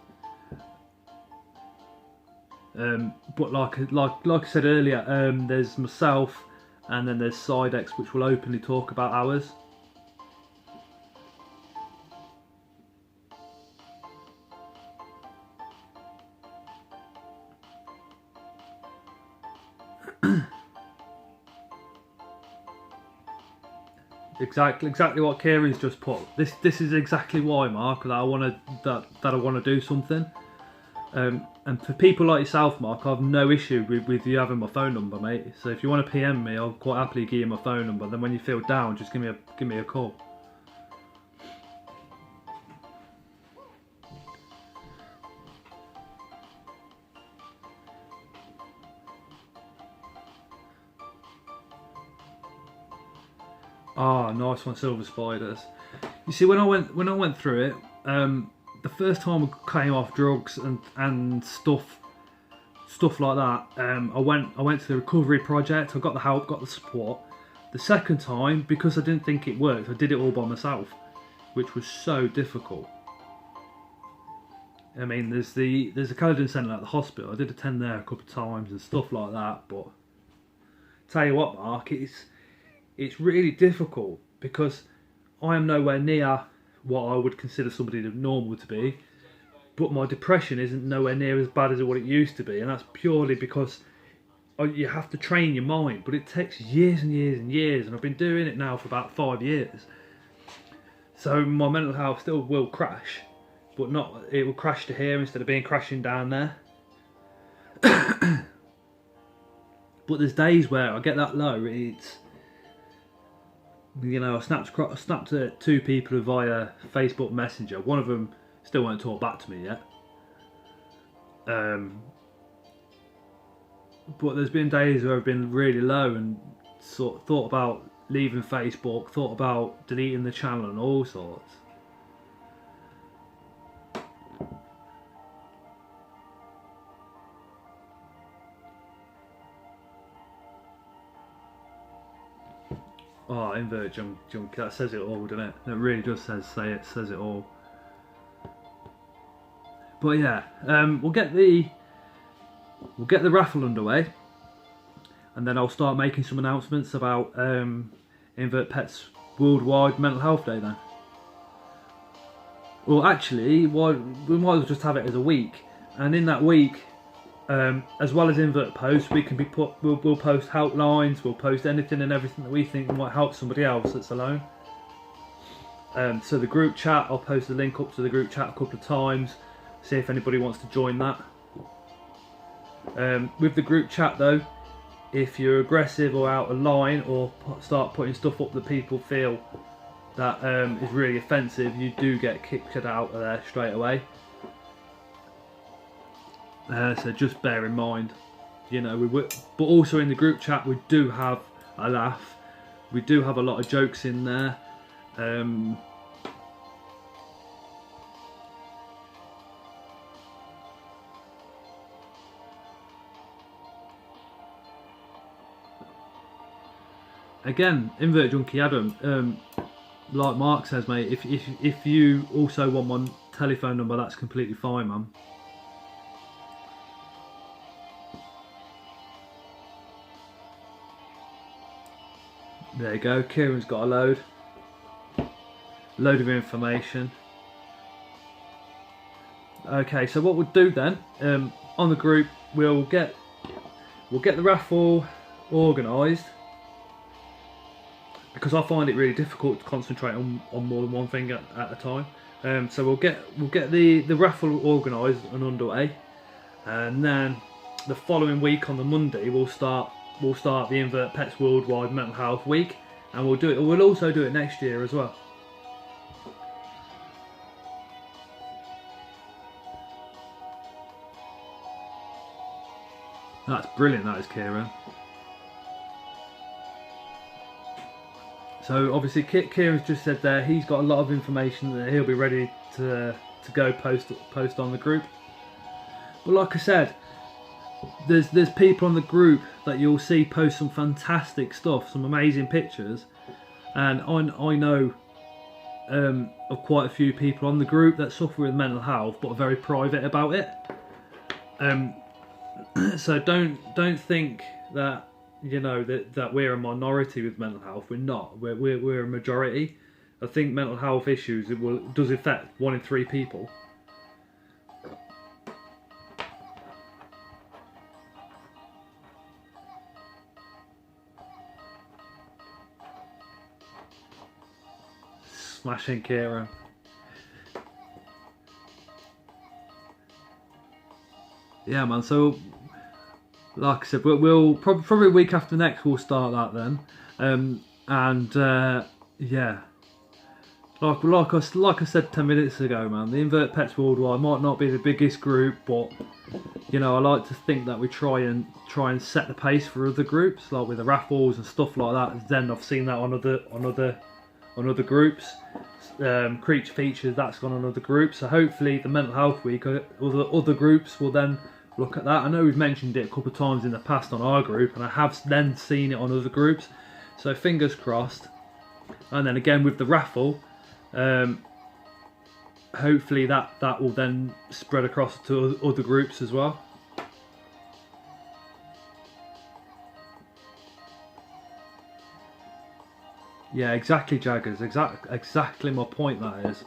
But like I said earlier, there's myself, and then there's Sidex, which will openly talk about ours. Exactly what Kieran's just put. This is exactly why, Mark, that I want to do something. And for people like yourself, Mark, I have no issue with you having my phone number, mate. So if you want to PM me, I'll quite happily give you my phone number. Then when you feel down, just give me a call. Ah, nice one, Silver Spiders. You see, when I went through it, the first time I came off drugs and stuff stuff like that. I went to the recovery project. I got the help, got the support. The second time, because I didn't think it worked, I did it all by myself, which was so difficult. I mean, there's a Caledon Centre at the hospital. I did attend there a couple of times and stuff like that. But tell you what, Mark, it's really difficult because I am nowhere near what I would consider somebody normal to be. But my depression isn't nowhere near as bad as what it used to be, and that's purely because you have to train your mind. But it takes years and years and years, and I've been doing it now for about 5 years. So my mental health still will crash, but not. It will crash to here instead of being crashing down there. But there's days where I get that low. It's, you know, I snapped at 2 people via Facebook Messenger. One of them still won't talk back to me yet. But there's been days where I've been really low and sort of thought about leaving Facebook, thought about deleting the channel and all sorts. Oh, invert junk, that says it all, doesn't it? It really does says it all. But yeah, we'll get the raffle underway, and then I'll start making some announcements about Invert Pets Worldwide Mental Health Day then. Well, actually, we might as well just have it as a week, and in that week, as well as invert posts, we'll post helplines, we'll post anything and everything that we think might help somebody else that's alone. So the group chat, I'll post the link up to the group chat a couple of times, see if anybody wants to join that. With the group chat though, if you're aggressive or out of line or start putting stuff up that people feel that is really offensive, you do get kicked out of there straight away. So just bear in mind, you know, but also in the group chat we do have a laugh, we do have a lot of jokes in there. Again, Invert Junkie Adam, like Mark says, mate, if you also want my telephone number, that's completely fine, man. There you go, Kieran's got a load of information. Okay, so what we'll do then, on the group, we'll get the raffle organised, because I find it really difficult to concentrate on more than one thing at a time. So we'll get the raffle organised and underway, and then the following week on the Monday we'll start the Invert Pets Worldwide Mental Health Week, and we'll also do it next year as well. That's brilliant, that is, Kieran. So obviously Kieran's just said there he's got a lot of information that he'll be ready to go post on the group. But like I said, there's people on the group that you'll see post some fantastic stuff, some amazing pictures, and I know of quite a few people on the group that suffer with mental health but are very private about it. So don't think that, you know, that we're a minority with mental health. We're not. We're a majority. I think mental health issues does affect 1 in 3 people. Smashing, Kieran. Yeah, man. So, like I said, we'll probably a week after next we'll start that then, yeah, like I said 10 minutes ago, man, the Invert Pets Worldwide might not be the biggest group, but you know, I like to think that we try and set the pace for other groups, like with the raffles and stuff like that. Then I've seen that on other groups. Creature Features, that's gone on other groups. So hopefully the Mental Health Week, other groups will then look at that. I know we've mentioned it a couple of times in the past on our group, and I have then seen it on other groups. So fingers crossed. And then again with the raffle, hopefully that will then spread across to other groups as well. Yeah, exactly, Jaggers. Exactly my point. That is.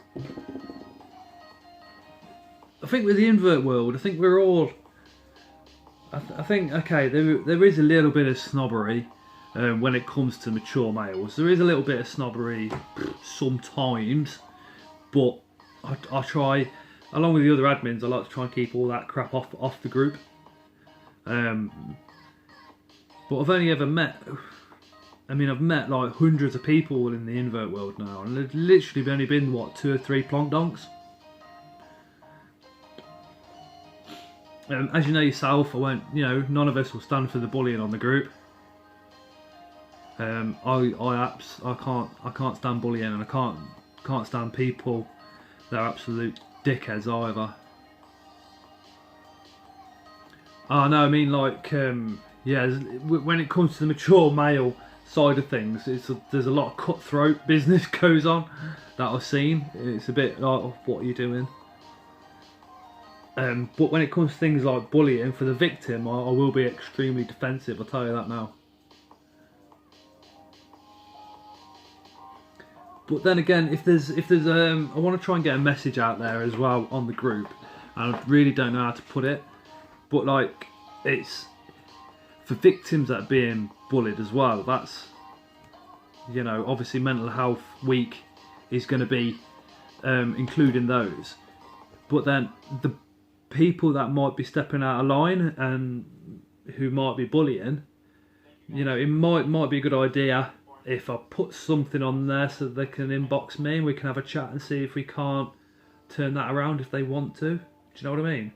I think with the invert world, I think we're all. I think okay, there is a little bit of snobbery when it comes to mature males. There is a little bit of snobbery sometimes, but I try, along with the other admins, I like to try and keep all that crap off the group. But I've only ever met. I mean, I've met like hundreds of people in the invert world now, and there's literally only been what 2 or 3 plonk donks. As you know yourself, I won't. You know, none of us will stand for the bullying on the group. I can't stand bullying, and I can't stand people that are absolute dickheads either. Oh no, I mean like yeah, when it comes to the mature male side of things, there's a lot of cutthroat business goes on that I've seen. It's a bit like, oh, what are you doing? But when it comes to things like bullying for the victim, I will be extremely defensive. I'll tell you that now. But then again, if there's I want to try and get a message out there as well on the group, and I really don't know how to put it, but like it's for victims that are being bullied as well. That's, you know, obviously mental health week is going to be including those, but then the people that might be stepping out of line and who might be bullying, you know, it might be a good idea if I put something on there so they can inbox me and we can have a chat and see if we can't turn that around if they want to. Do you know what I mean?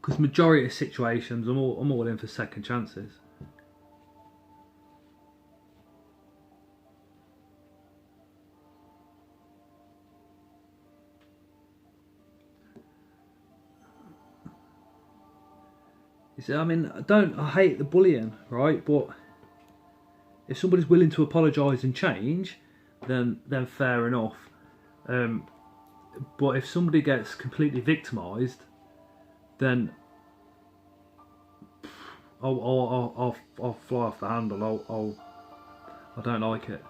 Because majority of situations, I'm all in for second chances. You see, I mean, I hate the bullying, right? But if somebody's willing to apologise and change, then fair enough. But if somebody gets completely victimised, then I'll fly off the handle. I don't like it.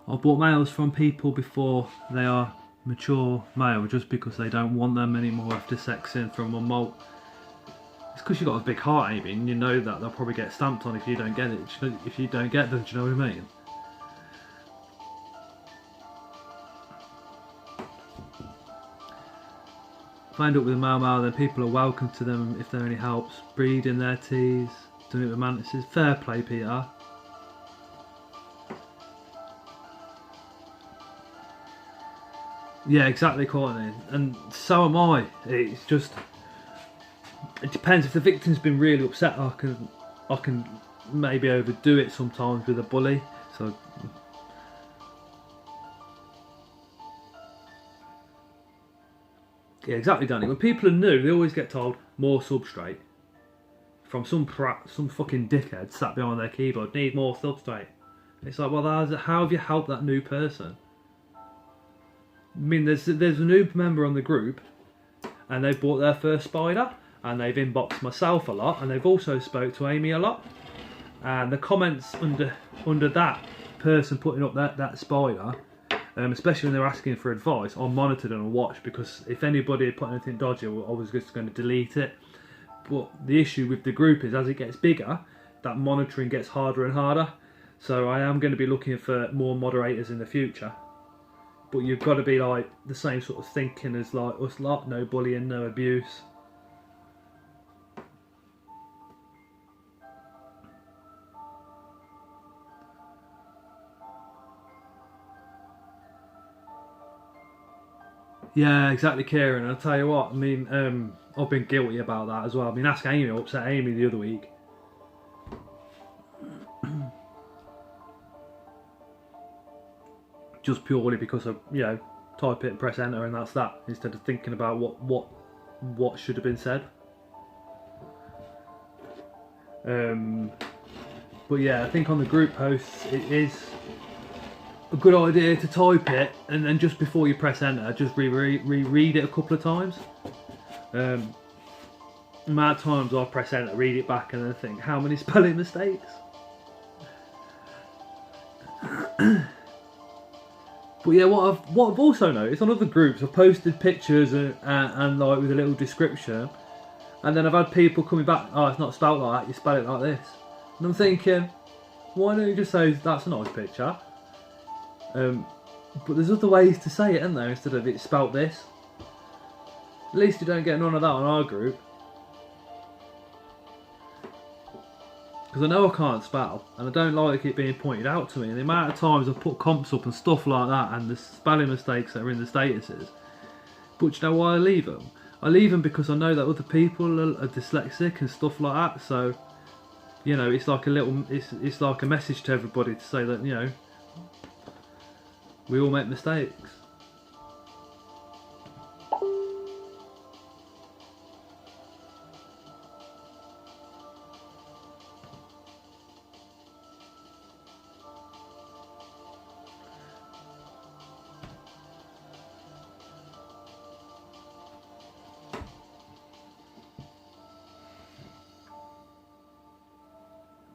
I've bought males from people before they are mature male just because they don't want them anymore after sexing from one molt. It's because you've got a big heart, Amy, and you know that they'll probably get stamped on if you don't get it. If you don't get them, do you know what I mean? If I end up with a male, then people are welcome to them if there any helps. Breeding their teas, doing it with mantises. Fair play, Peter. Yeah, exactly, Courtney. And so am I. It's just, it depends. If the victim's been really upset, I can maybe overdo it sometimes with a bully. So yeah, exactly, Danny. When people are new, they always get told more substrate from some fucking dickhead sat behind their keyboard. Need more substrate. It's like, well, how have you helped that new person? I mean, there's a new member on the group, and they've bought their first spider, and they've inboxed myself a lot, and they've also spoke to Amy a lot. And the comments under that person putting up that spider, especially when they're asking for advice, I monitored and I watched, because if anybody had put anything dodgy, I was just going to delete it. But the issue with the group is, as it gets bigger, that monitoring gets harder and harder. So I am going to be looking for more moderators in the future. But you've got to be like the same sort of thinking as like us lot, no bullying, no abuse. Yeah, exactly, Kieran. I'll tell you what. I mean, I've been guilty about that as well. I mean, ask Amy. I upset Amy the other week. Just purely because of, you know, type it and press enter and that's that, instead of thinking about what should have been said. But yeah, I think on the group posts it is a good idea to type it and then just before you press enter, just reread it a couple of times. The amount of times I press enter, read it back, and then think, how many spelling mistakes? But yeah, what I've also noticed on other groups, I've posted pictures and like with a little description, and then I've had people coming back, oh, it's not spelt like that, you spell it like this. And I'm thinking, why don't you just say that's a nice picture? But there's other ways to say it, isn't there, instead of it's spelt this. At least you don't get none of that on our group. Because I know I can't spell, and I don't like it being pointed out to me. And the amount of times I've put comps up and stuff like that, and the spelling mistakes that are in the statuses. But you know why I leave them? I leave them because I know that other people are dyslexic and stuff like that. So, you know, it's like a little, it's like a message to everybody to say that, you know, we all make mistakes.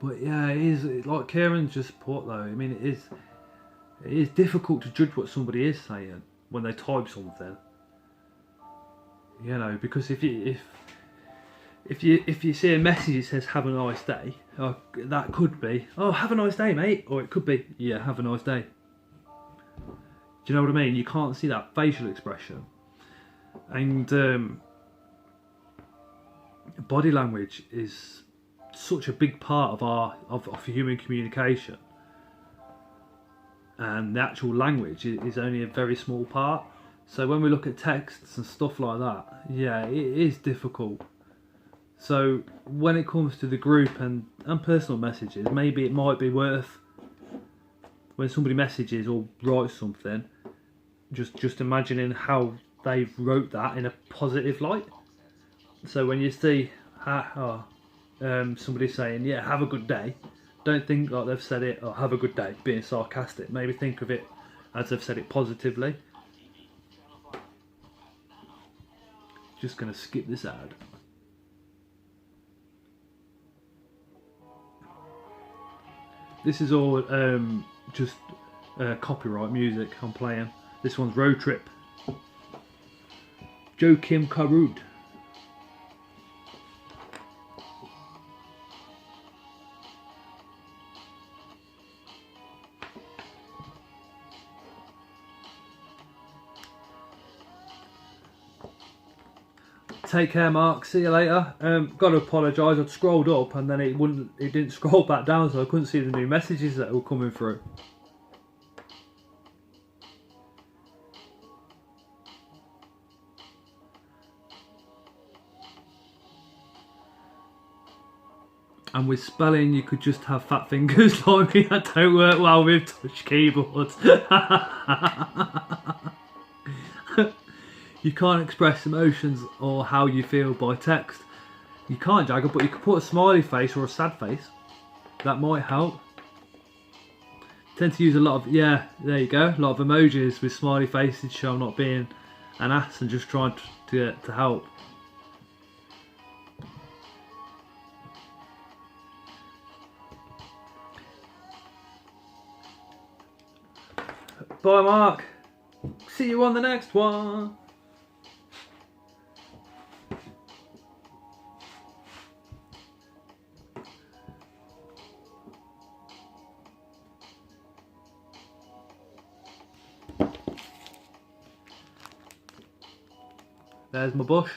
But yeah, it is like Kieran's just put though. I mean, it is difficult to judge what somebody is saying when they type something. You know, because if you see a message that says "Have a nice day," that could be, "Oh, have a nice day, mate," or it could be, "Yeah, have a nice day." Do you know what I mean? You can't see that facial expression, and body language is such a big part of human communication, and the actual language is only a very small part. So when we look at texts and stuff like that, yeah, it is difficult. So when it comes to the group and personal messages, maybe it might be worth, when somebody messages or writes something, just imagining how they wrote that in a positive light. So when you see somebody saying, yeah, have a good day, don't think like they've said it, or have a good day, being sarcastic. Maybe think of it as they've said it positively. Just going to skip this ad. This is all just copyright music I'm playing. This one's Road Trip. Joachim Karud. Take care, Mark. See you later. Got to apologise. I'd scrolled up and then it didn't scroll back down, so I couldn't see the new messages that were coming through. And with spelling, you could just have fat fingers like me. That don't work well with touch keyboards. You can't express emotions or how you feel by text. You can't, Jagger, but you could put a smiley face or a sad face. That might help. Tend to use a lot of, yeah, there you go, a lot of emojis with smiley faces to show I'm not being an ass and just trying to help. Bye, Mark. See you on the next one. There's my bush.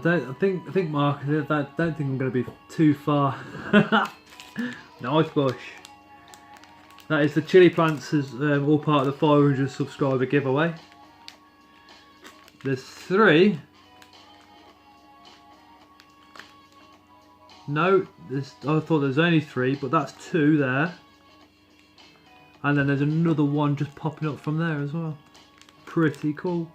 I think Mark, I don't think I'm going to be too far. Nice bush. That is the chili plants, is all part of the 500 subscriber giveaway. There's 3. No, I thought there was only 3, but that's 2 there. And then there's another one just popping up from there as well. Pretty cool.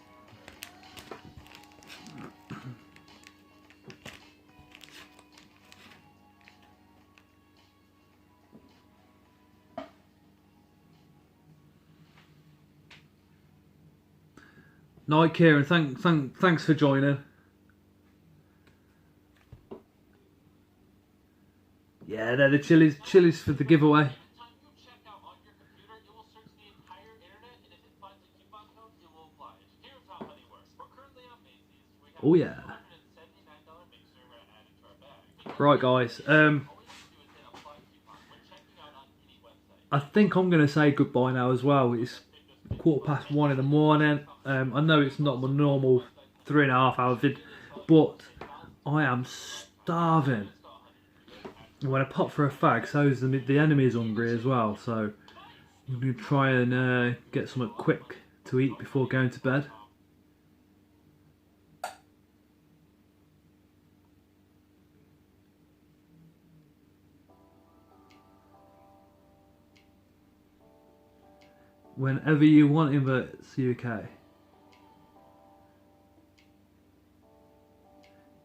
Night, Kieran. Thanks for joining. Yeah, they're the chilies for the giveaway. Time you check out on your computer, it will search the entire internet, and if it finds a coupon code, it will apply it. Here's how money works. We're currently on Macy's. We have Oh yeah. $279 mixer added to our bag. Right, guys. All you have to do is hit apply coupon when checking out on any website. I think I'm going to say goodbye now as well. It's 1:15 in the morning. I know it's not my normal 3.5 hour vid, but I am starving. When I pop for a fag, so is the enemy is hungry as well. So I'm going to try and get something quick to eat before going to bed. Whenever you want, Inverts UK.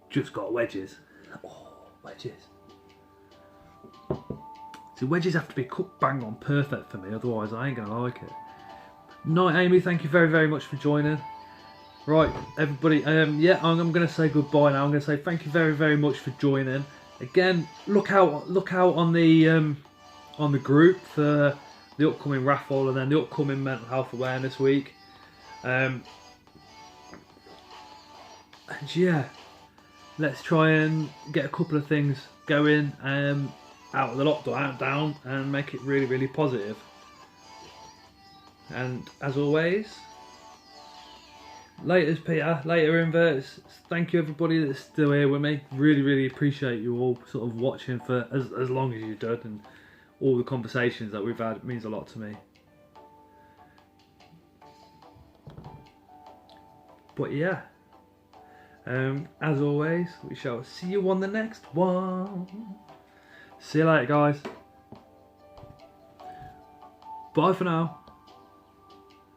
Just got wedges. Oh, wedges. See, wedges have to be cooked bang on perfect for me, otherwise I ain't gonna like it. Night, Amy, thank you very, very much for joining. Right, everybody, yeah, I'm gonna say goodbye now. I'm gonna say thank you very, very much for joining. Again, look out on the group for the upcoming raffle and then the upcoming Mental Health Awareness Week. And yeah, let's try and get a couple of things going out of the lockdown and make it really, really positive. And as always, later Peter, later Inverts. Thank you everybody that's still here with me. Really, really appreciate you all sort of watching for as long as you did, and all the conversations that we've had. It means a lot to me. But yeah, as always, we shall see you on the next one. See you later, guys. Bye for now.